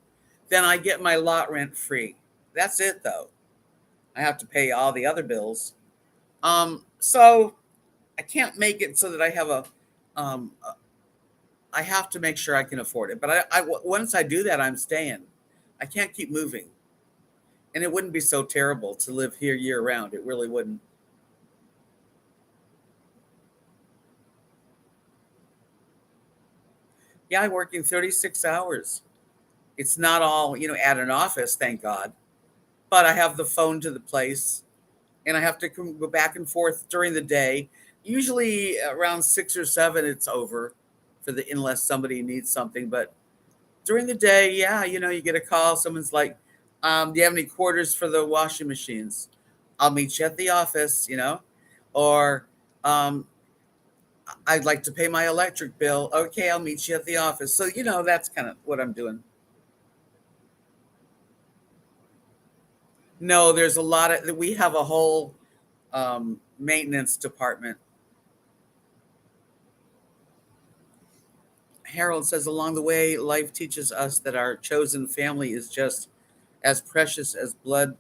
then I get my lot rent free. That's it though. I have to pay all the other bills. So I can't make it so that I have um, I have to make sure I can afford it. But once I do that, I'm staying. I can't keep moving, and it wouldn't be so terrible to live here year round. It really wouldn't. Yeah, I'm working 36 hours. It's not all, at an office, thank God. But I have the phone to the place, and I have to go back and forth during the day. Usually around 6 or 7, it's over unless somebody needs something. But during the day, yeah, you get a call. Someone's like, "Do you have any quarters for the washing machines? I'll meet you at the office," or um, "I'd like to pay my electric bill." Okay, I'll meet you at the office. So that's kind of what I'm doing. No, there's a lot of we have a whole maintenance department. Harold says along the way, life teaches us that our chosen family is just as precious as blood.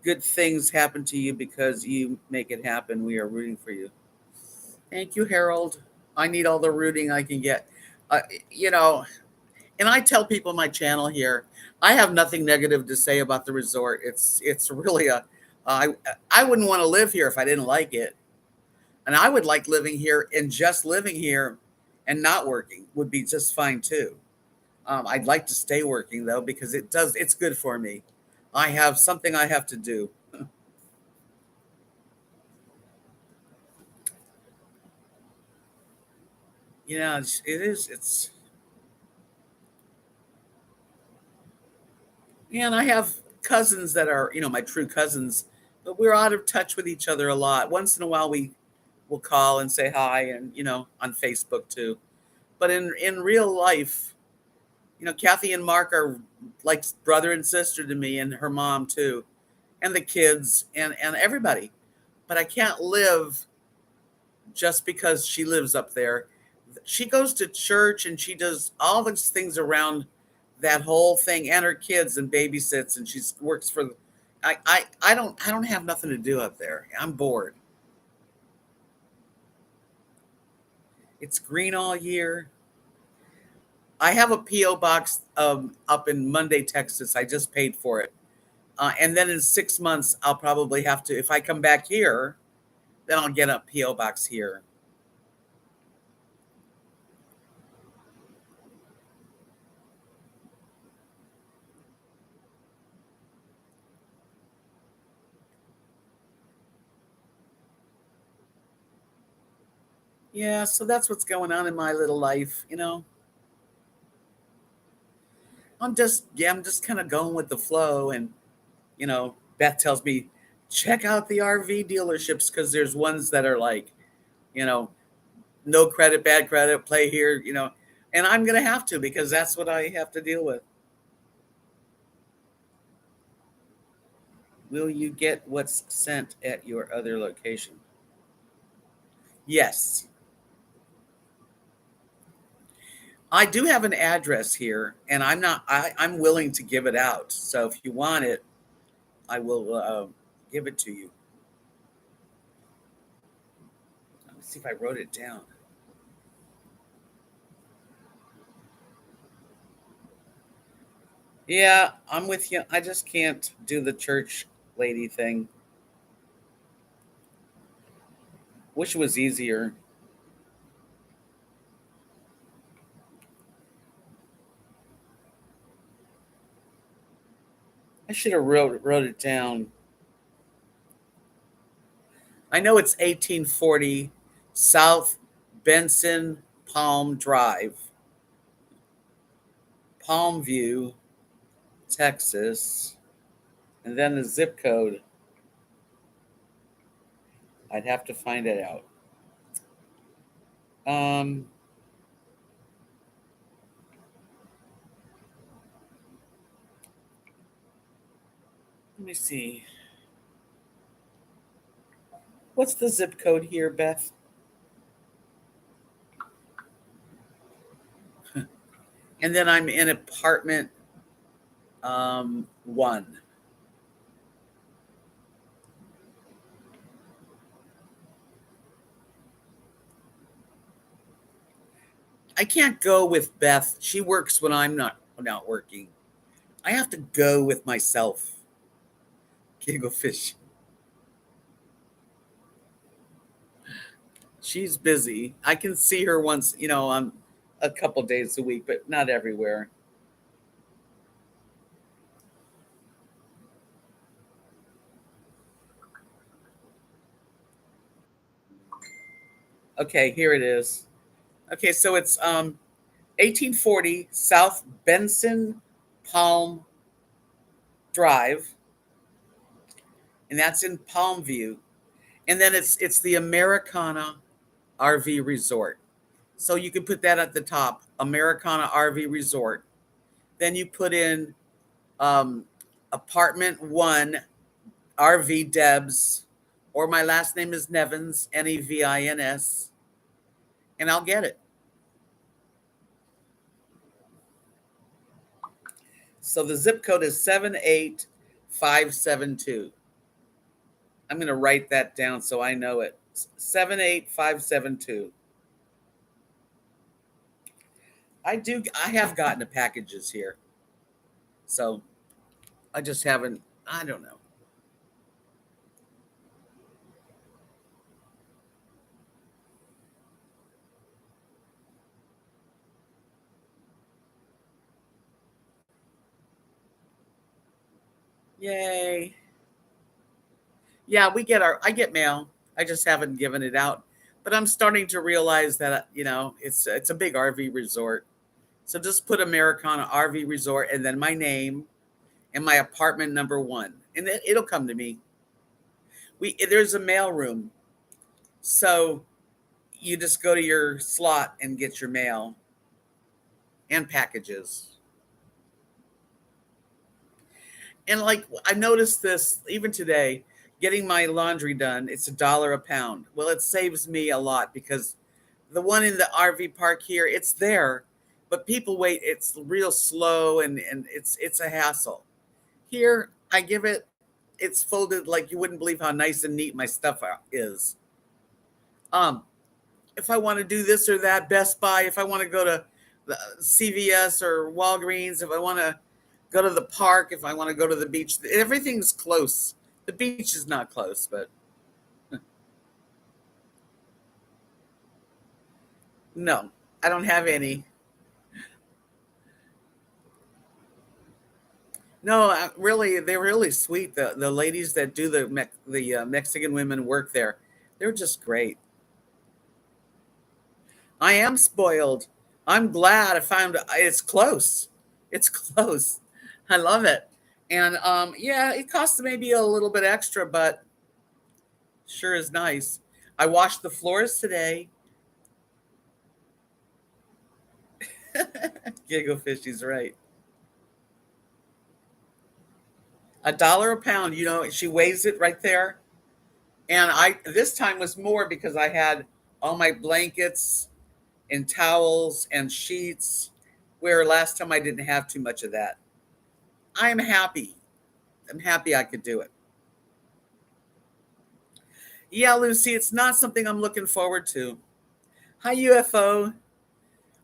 Good things happen to you because you make it happen. We are rooting for you. Thank you, Harold. I need all the rooting I can get. Uh, you know, and I tell people on my channel here, I have nothing negative to say about the resort. It's really I wouldn't want to live here if I didn't like it, and I would like living here and just living here and not working would be just fine too. I'd like to stay working though because it's good for me. I have something I have to do. Yeah, it is. It's And I have cousins that are, my true cousins, but we're out of touch with each other a lot. Once in a while, we will call and say hi, and on Facebook too. But in real life, Kathy and Mark are like brother and sister to me, and her mom too, and the kids and everybody. But I can't live just because she lives up there. She goes to church and she does all those things around that whole thing and her kids and babysits and she works for I don't have nothing to do up there. I'm bored. It's green all year. I have a PO box up in Munday, Texas. I just paid for it. And then in 6 months, I'll probably have to, if I come back here, then I'll get a P.O. box here. Yeah, so that's what's going on in my little life, you know. I'm just kind of going with the flow. And, Beth tells me, check out the RV dealerships because there's ones that are like, you know, no credit, bad credit, play here, and I'm going to have to because that's what I have to deal with. Will you get what's sent at your other location? Yes. I do have an address here, and I'm willing to give it out. So if you want it, I will give it to you. Let me see if I wrote it down. Yeah, I'm with you. I just can't do the church lady thing. Wish it was easier. I should have wrote it down. I know it's 1840 South Benson Palm Drive, Palmview, Texas, and then the zip code. I'd have to find it out. Um, Let me see. What's the zip code here, Beth? And then I'm in apartment 1. I can't go with Beth. She works when I'm not working. I have to go with myself. Gigglefish. She's busy. I can see her once, on a couple days a week, but not everywhere. Okay, here it is. Okay, so it's 1840 South Benson Palm Drive, and that's in Palmview. And then it's the Americana RV Resort. So you can put that at the top, Americana RV Resort. Then you put in um, apartment 1, RVDebs, or my last name is Nevins, Nevins, and I'll get it. So the zip code is 78572. I'm going to write that down so I know it. 78572. I have gotten the packages here. So I just haven't, I don't know. Yay. Yeah, I get mail. I just haven't given it out. But I'm starting to realize that, it's a big RV resort. So just put Americana RV Resort and then my name and my apartment number 1, and it'll come to me. There's a mail room, so you just go to your slot and get your mail and packages. And like I noticed this even today, getting my laundry done, it's $1 a pound. Well, it saves me a lot because the one in the RV park here, it's there, but people wait. It's real slow and it's a hassle. Here, I give it. It's folded like you wouldn't believe how nice and neat my stuff is. Um, if I want to do this or that, Best Buy. If I want to go to the CVS or Walgreens, if I want to go to the park if I want to go to the beach. Everything's close. The beach is not close, but no, I don't have any. No, really, they're really sweet. The ladies that do the Mexican women work there, they're just great. I am spoiled. I'm glad I found it's close. It's close. I love it. And yeah, it costs maybe a little bit extra, but sure is nice. I washed the floors today. Giggle Fishy's right. $1 a pound. She weighs it right there. And I this time was more because I had all my blankets and towels and sheets, where last time I didn't have too much of that. I am happy. I'm happy I could do it. Yeah, Lucy, it's not something I'm looking forward to. Hi, UFO.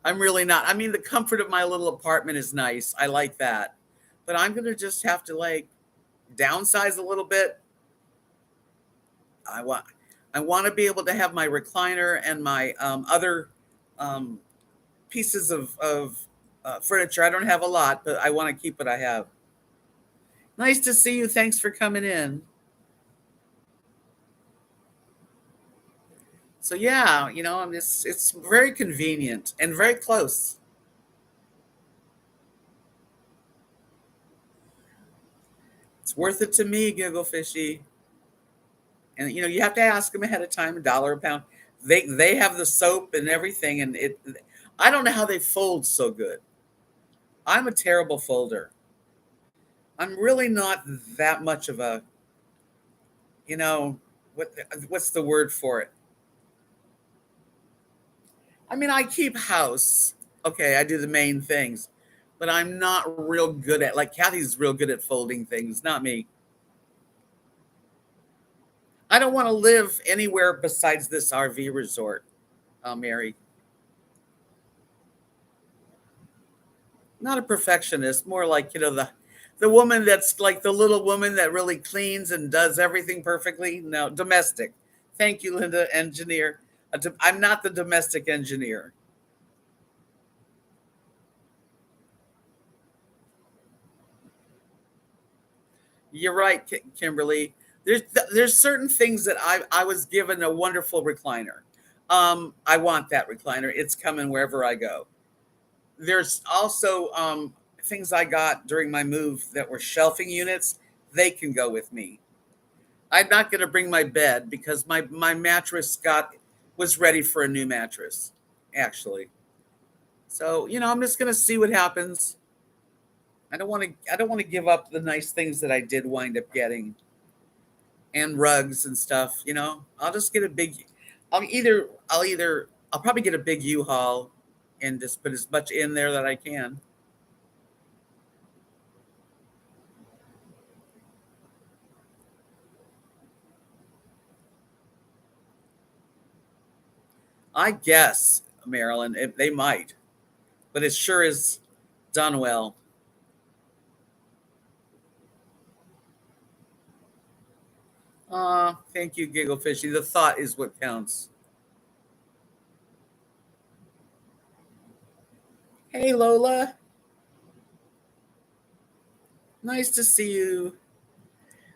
I'm really not. I mean, the comfort of my little apartment is nice. I like that. But I'm going to just have to like downsize a little bit. I want I want to be able to have my recliner and my other um, pieces of furniture. I don't have a lot, but I want to keep what I have. Nice to see you. Thanks for coming in. So yeah, it's very convenient and very close. It's worth it to me, Giggle Fishy. And you have to ask them ahead of time, $1 a pound. They have the soap and everything, and it. I don't know how they fold so good. I'm a terrible folder. I'm really not that much of a, you know, what what's the word for it? I mean, I keep house. Okay, I do the main things, but I'm not real good at, like Kathy's real good at folding things, not me. I don't want to live anywhere besides this RV resort, Mary. Not a perfectionist, more like, the woman that's like the little woman that really cleans and does everything perfectly. No, domestic. Thank you, Linda, engineer. I'm not the domestic engineer. You're right, Kimberly. There's certain things that I was given a wonderful recliner. I want that recliner. It's coming wherever I go. There's also things I got during my move that were shelving units. They can go with me. I'm not going to bring my bed because my mattress got was ready for a new mattress, actually. So I'm just going to see what happens. I don't want to give up the nice things that I did wind up getting, and rugs and stuff. I'll just get a big. I'll probably get a big U-Haul and just put as much in there that I can. I guess, Marilyn, they might, but it sure is done well. Thank you, Giggle Fishy. The thought is what counts. Hey, Lola. Nice to see you.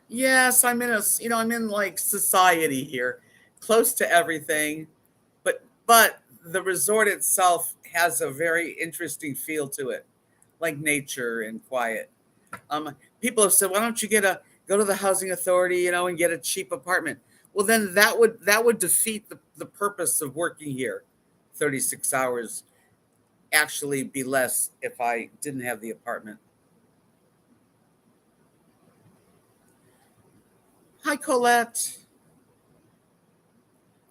Yes, I'm in like society here, close to everything, but the resort itself has a very interesting feel to it, like nature and quiet. People have said, why don't you go to the housing authority, and get a cheap apartment? Well, then that would defeat the purpose of working here. 36 hours actually be less if I didn't have the apartment. Hi, Colette.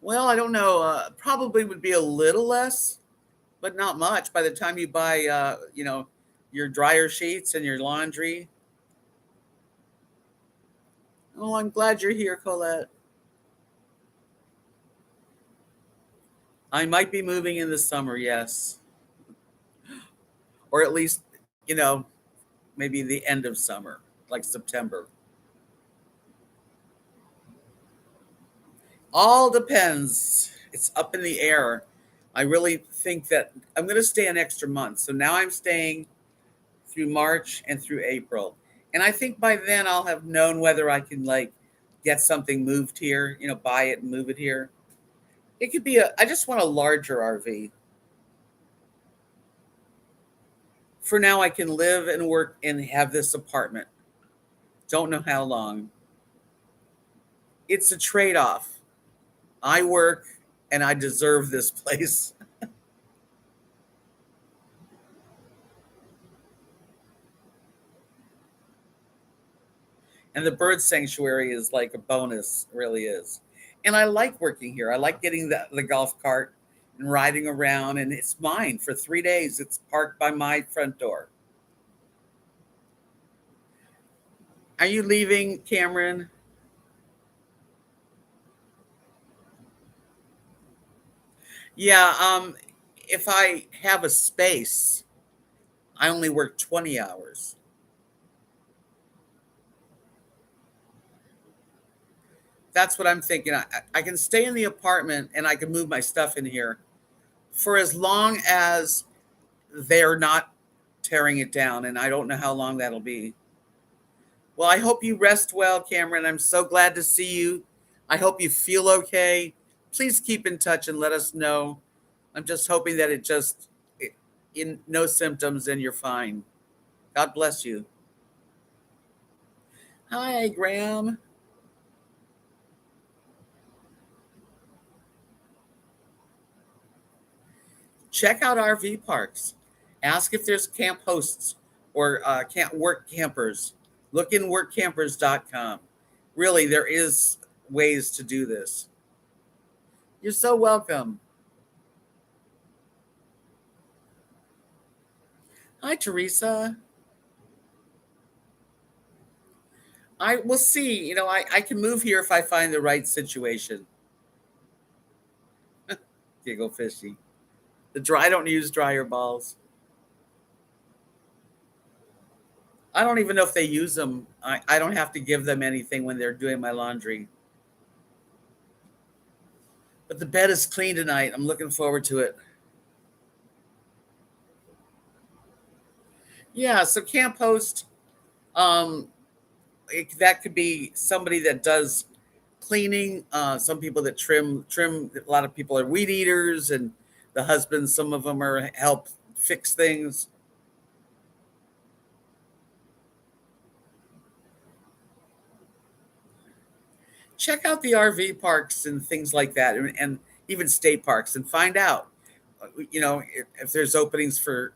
Well, I don't know. Probably would be a little less, but not much. By the time you buy, your dryer sheets and your laundry. Oh, I'm glad you're here, Colette. I might be moving in the summer, yes, or at least, you know, maybe the end of summer, like September. All depends. It's up in the air. I really think that I'm going to stay an extra month. So now I'm staying through March and through April. And I think by then I'll have known whether I can like get something moved here, buy it and move it here. It could be I just want a larger RV. For now, I can live and work and have this apartment. Don't know how long. It's a trade off. I work and I deserve this place. And the bird sanctuary is like a bonus, really is. And I like working here. I like getting the golf cart and riding around, and it's mine for 3 days. It's parked by my front door. Are you leaving, Cameron? Yeah, if I have a space, I only work 20 hours. That's what I'm thinking. I can stay in the apartment and I can move my stuff in here for as long as they're not tearing it down. And I don't know how long that'll be. Well, I hope you rest well, Cameron. I'm so glad to see you. I hope you feel okay. Please keep in touch and let us know. I'm just hoping that in no symptoms and you're fine. God bless you. Hi, Graham. Check out RV parks. Ask if there's camp hosts or camp work campers. Look in workcampers.com. Really, there is ways to do this. You're so welcome. Hi, Teresa. I will see. I can move here if I find the right situation. Giggle fishy. I don't use dryer balls. I don't even know if they use them. I don't have to give them anything when they're doing my laundry. But the bed is clean tonight. I'm looking forward to it. Yeah, so camp host, um, that could be somebody that does cleaning. Some people that trim. A lot of people are weed eaters, and the husbands. Some of them are help fix things. Check out the RV parks and things like that, and even state parks, and find out, if there's openings for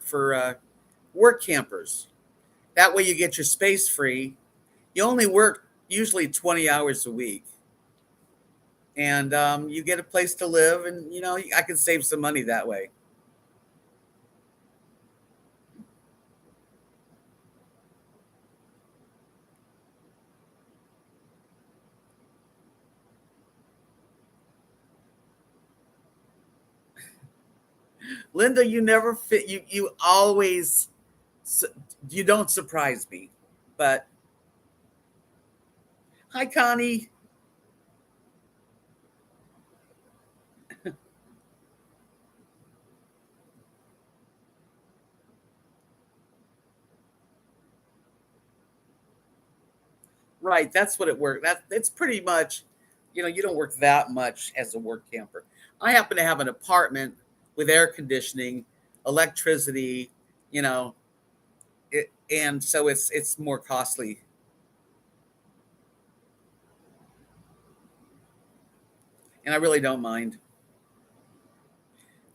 work campers. That way, you get your space free. You only work usually 20 hours a week, and you get a place to live, and I can save some money that way. Linda, you never fit. You always you don't surprise me. But hi, Connie. Right, that's what it worked. It's pretty much, you don't work that much as a work camper. I happen to have an apartment with air conditioning, electricity, you know, and so it's more costly. And I really don't mind.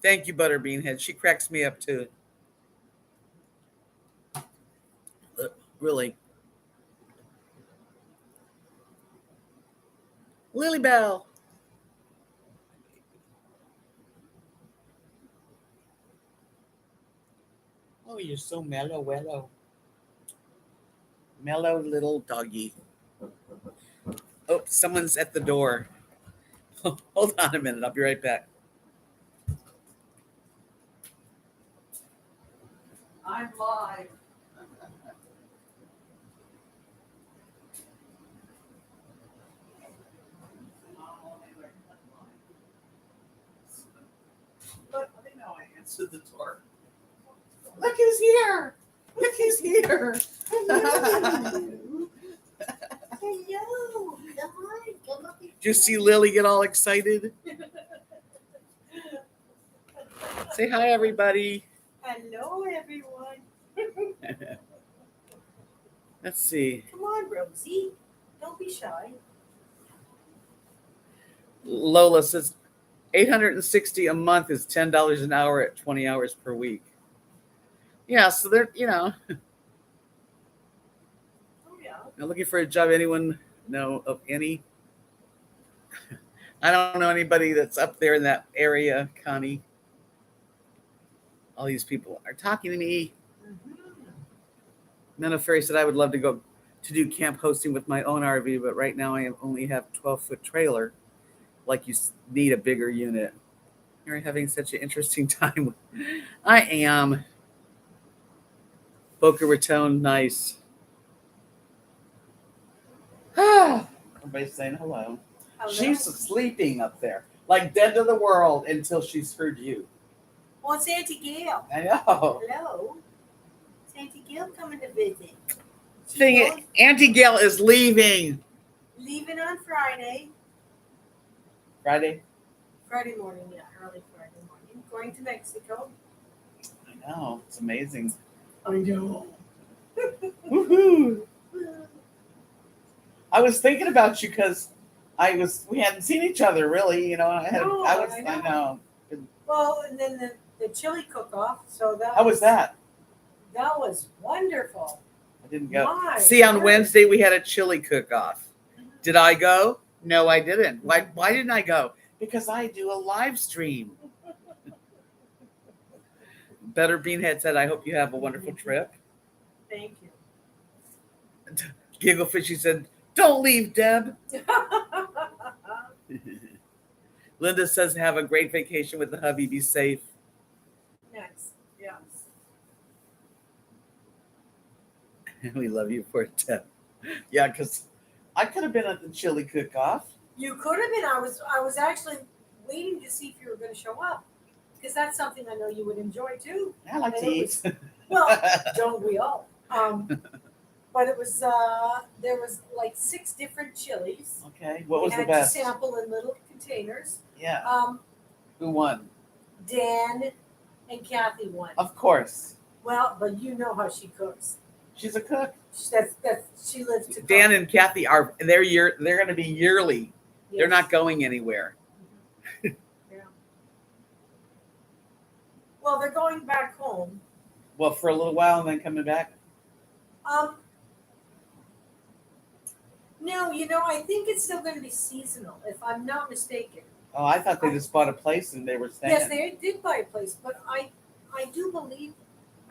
Thank you, Butterbean Head. She cracks me up too. Really. Lily Bell. Oh, you're so mellow, mellow. Mellow little doggy. Oh, someone's at the door. Hold on a minute. I'll be right back. I'm live. answer the door. Look who's here. Look who's here. Hello. Come on. Come up. Did you see Lily get all excited? Say hi, everybody. Hello, everyone. Let's see. Come on, Rosie. Don't be shy. Lola says $860 a month is $10 an hour at 20 hours per week. Yeah, so they're, Oh, yeah. not looking for a job. Anyone know of any? I don't know anybody that's up there in that area, Connie. All these people are talking to me. Nana Ferry said I would love to go to do camp hosting with my own RV, but right now I only have 12-foot trailer. Like you need a bigger unit. You're having such an interesting time. I am. Boca Raton, nice. Everybody's saying hello. Hello. She's sleeping up there, like dead to the world until she's heard you. Well, it's Auntie Gail. I know. Hello. It's Auntie Gail coming to visit. She Thing goes- is, Auntie Gail is leaving leaving on Friday. Friday. Friday morning, yeah, early Friday morning. Going to Mexico. I know, it's amazing. I know. Woohoo! I was thinking about you because we hadn't seen each other really, No, I know. Well, and then the chili cook-off. So How was that? That was wonderful. I didn't go. My See, on word. Wednesday we had a chili cook-off. Did I go? No, I didn't. Why didn't I go? Because I do a live stream. Better Beanhead said, I hope you have a wonderful trip. Thank you. Giggle Fishy said, don't leave, Deb. Linda says, have a great vacation with the hubby. Be safe. Nice. Yes. We love you for it, Deb. Yeah, because I could have been at the chili cook-off. You could have been. I was actually waiting to see if you were going to show up because that's something I know you would enjoy too. I like to And it eat. Well, don't we all? But it was there was like 6 different chilies. Okay, what was We the had best? to sample in little containers. Yeah, who won? Dan and Kathy won. Of course. Well, but you know how she cooks. She's a cook. She lives to cook. Dan and Kathy they're going to be yearly. Yes. They're not going anywhere. Yeah. Well, they're going back home. Well, for a little while and then coming back. No, I think it's still going to be seasonal, if I'm not mistaken. Oh, I thought they just bought a place and they were staying. Yes, they did buy a place, but I do believe,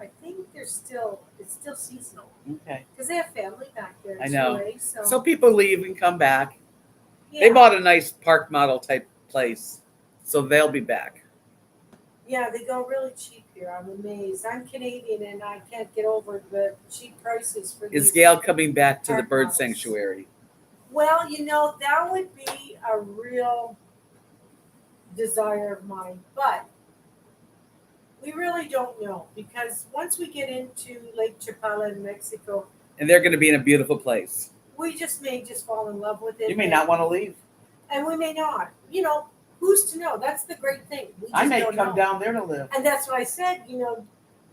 I think it's still seasonal Okay. because they have family back there. I know. Too, eh? So people leave and come back. yeah. They bought a nice park model type place, so they'll be back. Yeah, they go really cheap here. I'm amazed. I'm Canadian and I can't get over the cheap prices for Is these. Gail coming back to the park bird models. sanctuary? Well, that would be a real desire of mine, but we really don't know because once we get into Lake Chapala in Mexico, And they're going to be in a beautiful place. we may fall in love with it. You may not want to leave. And we may not. Who's to know? That's the great thing. We just I may don't come know. down there to live. And that's what I said,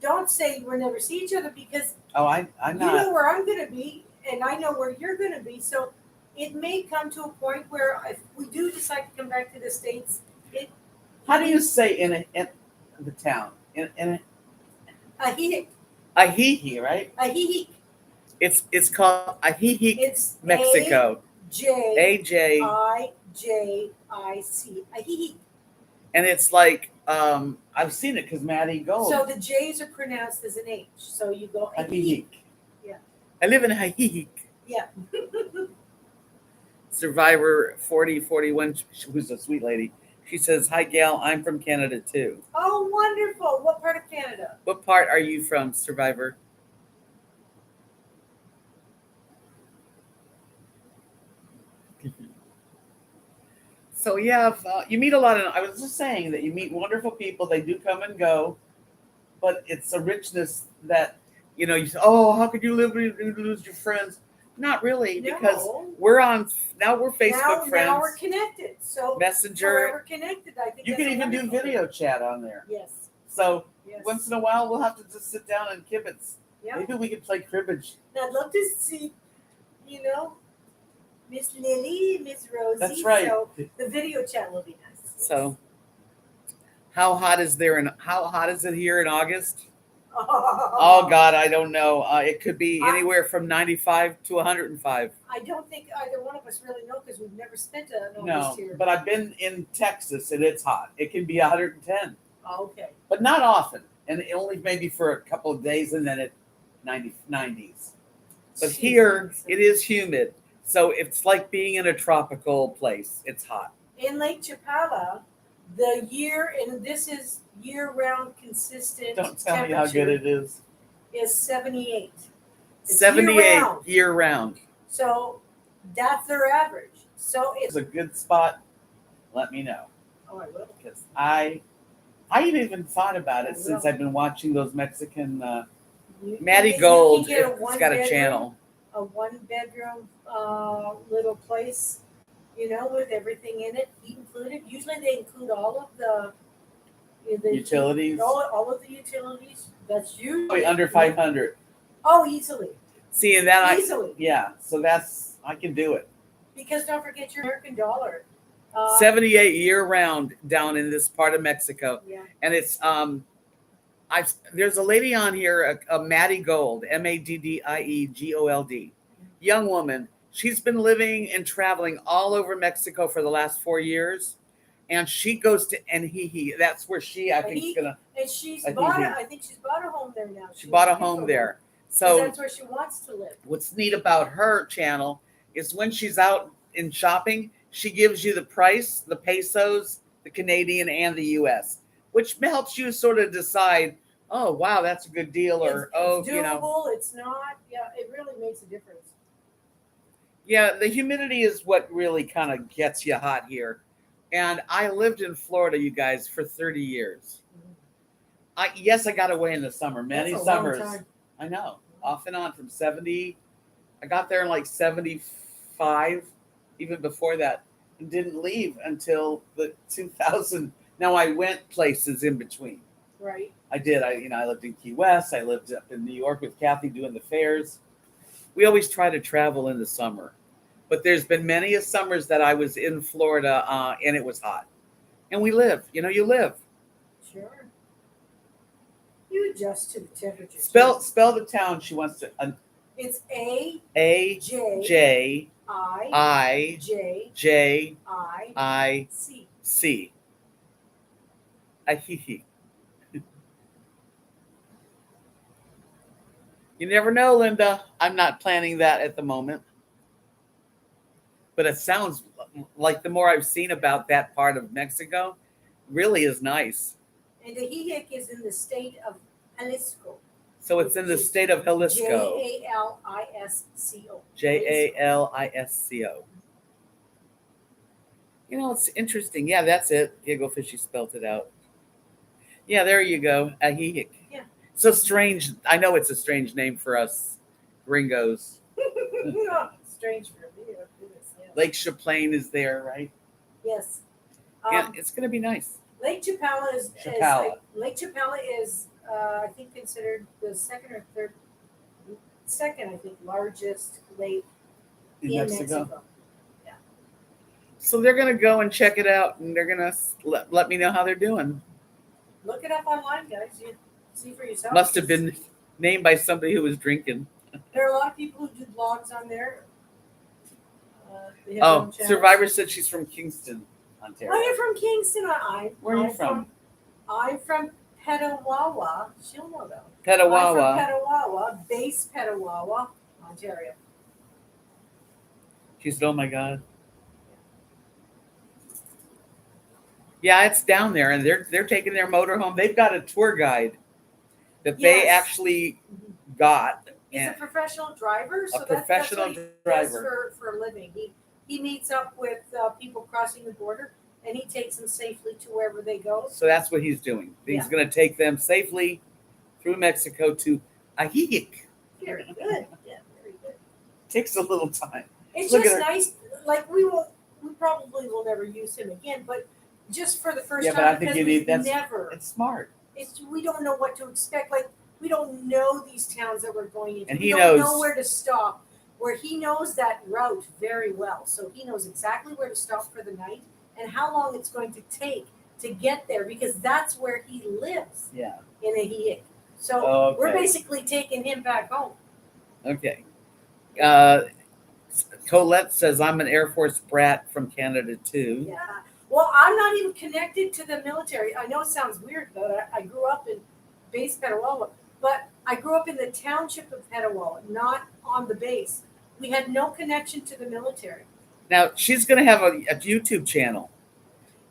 don't say we'll never see each other because Oh, I'm you not. know where I'm going to be and I know where you're going to be. So it may come to a point where if we do decide to come back to the States, How do you say in the town? In Ahihik, Ahihi, right? Ahihik. It's called Ahihi, It's Mexico. AJIJIC. AJ, Ahihik. and it's like I've seen it because Maddie goes. So the J's are pronounced as an H. So you go Ahihik. Ahihik. Yeah. I live in Ahihik. Yeah. Survivor 4041, who's a sweet lady. She says, "Hi, Gail. I'm from Canada too. Oh, wonderful. What part of Canada? What part are you from, Survivor?" So yeah, you meet a lot of. I was just saying that you meet wonderful people. They do come and go, but it's a richness that you say, oh, how could you live and you lose your friends? Not really, because No. we're Facebook Now friends, we're connected. So Messenger. forever connected. I think You that's can a even do wonderful video thing. chat on there. Yes. So Yes. once in a while, we'll have to just sit down and kibitz. Yeah. Maybe we could play cribbage. And I'd love to see, Miss Lily, Miss Rosie. That's right. So the video chat will be nice. So, how hot is it here in August? Oh God, I don't know. It could be anywhere from 95 to 105. I don't think either one of us really know because we've never spent an No, August here. but I've been in Texas and it's hot. It can be 110, Okay. but not often, and only maybe for a couple of days, and then it 90s. But here it is humid, so it's like being in a tropical place. It's hot. In Lake Chapala, and this is year-round consistent. Don't tell me how good it is. Is 78. It's 78 year round. So that's their average. So it's a good spot. Let me know. Oh, I will. Because I even thought about it since I've been watching those Mexican. Maddie Gold has got a channel. A one-bedroom little place, with everything in it, heat included. Usually they include all of the utilities. All of the utilities. That's usually under 500. Oh, easily. See, and that easily. So I can do it. Because don't forget your American dollar. 78 year round down in this part of Mexico. Yeah. And it's there's a lady on here, a Maddie Gold, MADDIEGOLD, young woman. She's been living and traveling all over Mexico for the last 4 years, and she goes to Enhihi. That's where I think is gonna. And I think she's bought a home there now. She bought a home there, so that's where she wants to live. What's neat about her channel is when she's out in shopping, she gives you the price, the pesos, the Canadian, and the U.S., which helps you sort of decide. Oh wow, that's a good deal, or it's doable. It's not. Yeah, it really makes a difference. Yeah, the humidity is what really kind of gets you hot here, and I lived in Florida, you guys, for 30 years. I got away in the summer, many summers. I know, off and on from 70. I got there in like 75, even before that, and didn't leave until the 2000. Now I went places in between. Right. I did. I lived in Key West. I lived up in New York with Kathy doing the fairs. We always try to travel in the summer, but there's been many summers that I was in Florida and it was hot, and we live. You live. Sure. You adjust to the temperature. Spell the town she wants to. It's J I J I C. Ahihi. You never know, Linda. I'm not planning that at the moment. But it sounds like the more I've seen about that part of Mexico, really is nice. And the Ajijic is in the state of Jalisco. So it's in the state of Jalisco. Jalisco. Jalisco. It's interesting. Yeah, that's it. Here, go fishy spelled it out. Yeah, there you go. Ajijic. Yeah. So strange. I know it's a strange name for us gringos. Strange for me. Yeah. Lake Champlain is there, right? Yes. Yeah, it's going to be nice. Lake Chapala is I think considered the second, I think, largest lake in Mexico. Yeah. So they're going to go and check it out, and they're going to let me know how they're doing. Look it up online, guys. You see for yourself. Must have been named by somebody who was drinking. There are a lot of people who do blogs on there. Survivor said she's from Kingston, Ontario. Oh, you're from Kingston. Where are you from? I'm from Petawawa. She'll know though. Petawawa. I'm from Petawawa, base Petawawa, Ontario. She said, "Oh my God." Yeah, it's down there, and they're taking their motorhome. They've got a tour guide that they actually got. He's a professional driver. So professional that's what he driver does for a living. he meets up with people crossing the border, and he takes them safely to wherever they go. So that's what he's doing. He's Yeah. going to take them safely through Mexico to Ajijic. Very good. Yeah, very good. Takes a little time. It's Look just at her. nice. Like we probably will never use him again, but just for the first Yeah, but time, I think because you we've need that's never. it's smart. We don't know what to expect. Like we don't know these towns that we're going into. And we he don't knows- know where to stop. Where he knows that route very well, so he knows exactly where to stop for the night and how long it's going to take to get there, because that's where he lives Yeah. in Ajijic. So we're Okay. basically taking him back home. Okay. Colette says I'm an Air Force brat from Canada too. Yeah. Well, I'm not even connected to the military. I know it sounds weird, but I grew up in base Petawawa, but I grew up in the township of Petawawa, not on the base. We had no connection to the military. Now she's going to have a YouTube channel.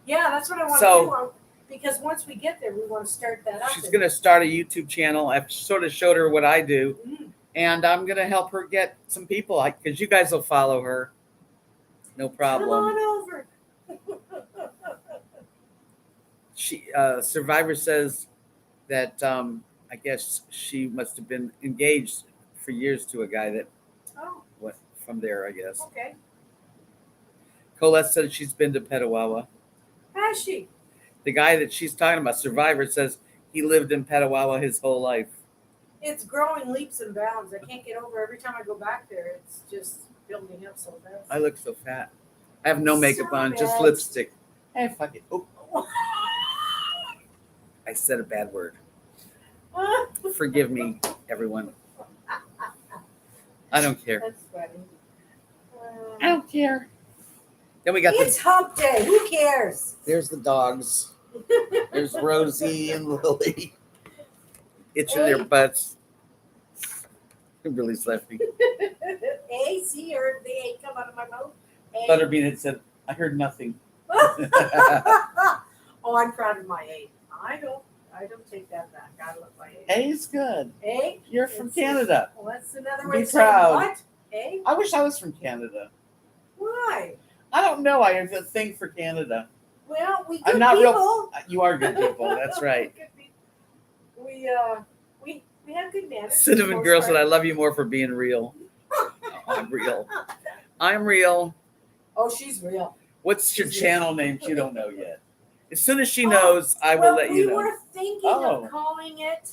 Yeah, that's what I want So- to do. Because once we get there, we want to start that up. She's going to start a YouTube channel. I've sort of showed her what I do, Mm. and I'm going to help her get some people because you guys will follow her. No problem. Come on over. She Survivor says that I guess she must have been engaged for years to a guy that Oh, went from there, I guess. okay. Colette said she's been to Petawawa. Has she? The guy that she's talking about, Survivor, says he lived in Petawawa his whole life. It's growing leaps and bounds. I can't get over every time I go back there. It's just building up so fast. I look so fat. I have no makeup So on, just bad. lipstick. Hey, fuck it. Oh, I said a bad word. Forgive me, everyone. I don't care. That's funny. I don't care. Then we got It's hump day. Who cares? there's the dogs. There's Rosie and Lily itching their butts. It really left me. A, C, or the A come out of my mouth. A. Butterbean had said, I heard nothing. Oh, I'm proud of my A. I don't take that back. I love my A. A's good. A? You're from It's- Canada. Well, that's another Be way to proud. say what? A? I wish I was from Canada. Why? I don't know. I have a thing for Canada. Well, we I'm good not real- people. You are good people. That's right. Good people. We have good manners. Cinnamon Most Girl part. said, I love you more for being real. Oh, I'm real. I'm real. Oh, she's real. What's your She's channel name? You don't know yet. As soon as she knows, I will let you We know. were thinking Oh. of calling it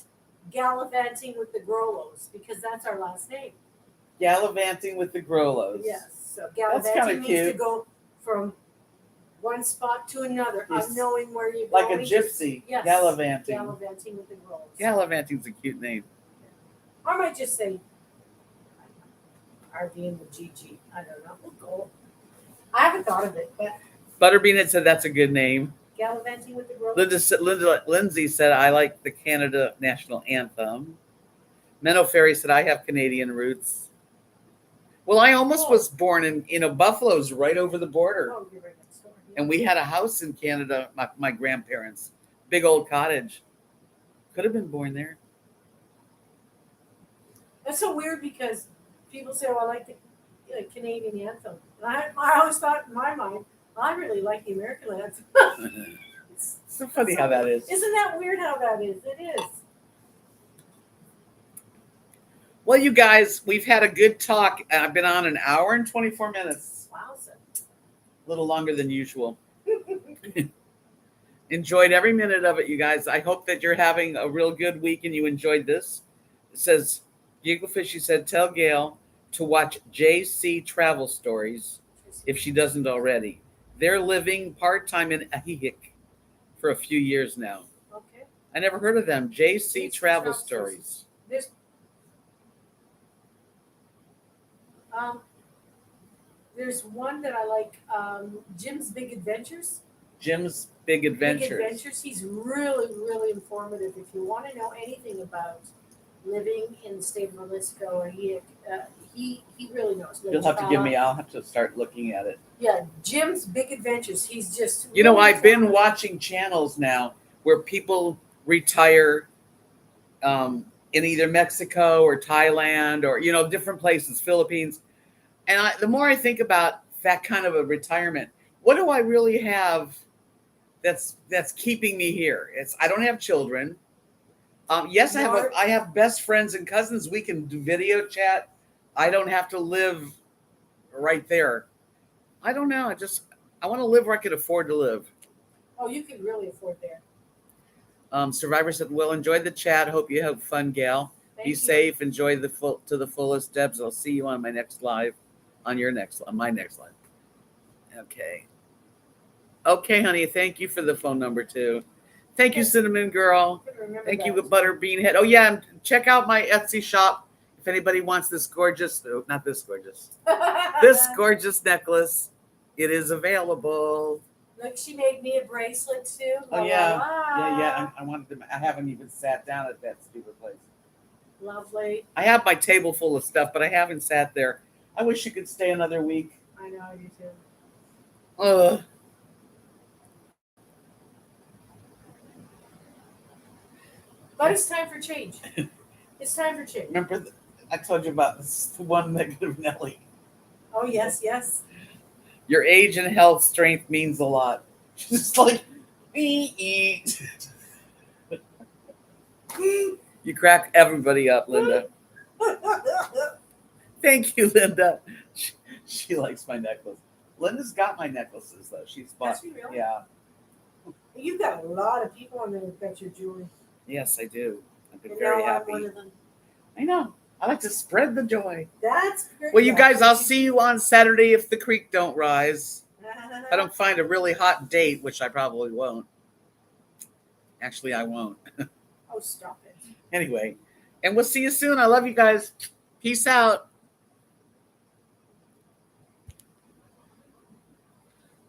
Gallivanting with the Grollos because that's our last name. Gallivanting with the Grollos. Yes. So That's kinda gallivanting means to cute. go from one spot to another, Yes. unknowing where you're Like going. a gypsy. Yes. Gallivanting. Gallivanting with the Grollos. Gallivanting's a cute name. I might just say RV and the GG. I don't know. We'll go. I haven't thought of it, but Butterbean had said that's a good name. Gallivanting with the Grollos. Lindsay said, I like the Canada national anthem. Menno Ferry said, I have Canadian roots. Well, I almost was born in Buffalo's right over the border. Oh, you're right next door. And we had a house in Canada, my grandparents. Big old cottage. Could have been born there. That's so weird because people say, "Oh, I like the Canadian anthem." And I always thought in my mind, I really like the American anthem. So funny how that is. Isn't that weird how that is? It is. Well, you guys, we've had a good talk. I've been on an hour and 24 minutes. Wowza. A little longer than usual. Enjoyed every minute of it, you guys. I hope that you're having a real good week and you enjoyed this. It says, Gigglefishy said, tell Gail to watch JC Travel Stories if she doesn't already. They're living part-time in Ajijic for a few years now. Okay. I never heard of them. JC Travel Stories. There's one that I like, Jim's Big Adventures. Jim's Big Adventures. Big Adventures. He's really, really informative. If you want to know anything about living in the state of Jalisco, or he really knows. You'll have to give me, I'll have to start looking at it. Yeah, Jim's Big Adventures. He's just. You know, really I've been informative. watching channels now where people retire in either Mexico or Thailand or, different places, Philippines. And the more I think about that kind of a retirement. What do I really have that's keeping me here? I don't have children. Yes, I have best friends and cousins. We can do video chat. I don't have to live right there. I don't know. I want to live where I could afford to live. Oh, you can really afford there. Survivor said, "Well, enjoy the chat. Hope you have fun, gal. Be safe. Enjoy to the fullest, Debs. I'll see you on my next live, on my next live." Okay, honey. Thank you for the phone number too. Thank you, Cinnamon Girl. Thank you, Butterbean Head. Oh yeah, check out my Etsy shop if anybody wants this gorgeous, not this gorgeous, this gorgeous necklace. It is available. Look, she made me a bracelet too. Oh yeah, yeah. I wanted them. I haven't even sat down at that stupid place. Lovely. I have my table full of stuff, but I haven't sat there. I wish you could stay another week. I know, you too. Ugh. But it's time for change. It's time for change. Remember, I told you about this one negative Nelly. Oh, yes, yes. Your age and health strength means a lot. She's just like, eat. You crack everybody up, Linda. Thank you, Linda. She likes my necklace. Linda's got my necklaces, though. She's bought. Does she really? Yeah. You've got a lot of people on there that got your jewelry. Yes, I do. I've been And very now I'm happy. one of them. I know. I like to spread the joy. That's great. Well, you guys, I'll see you on Saturday if the creek don't rise. I don't find a really hot date, which I probably won't. Actually, I won't. Oh, stop it. Anyway, and we'll see you soon. I love you guys. Peace out.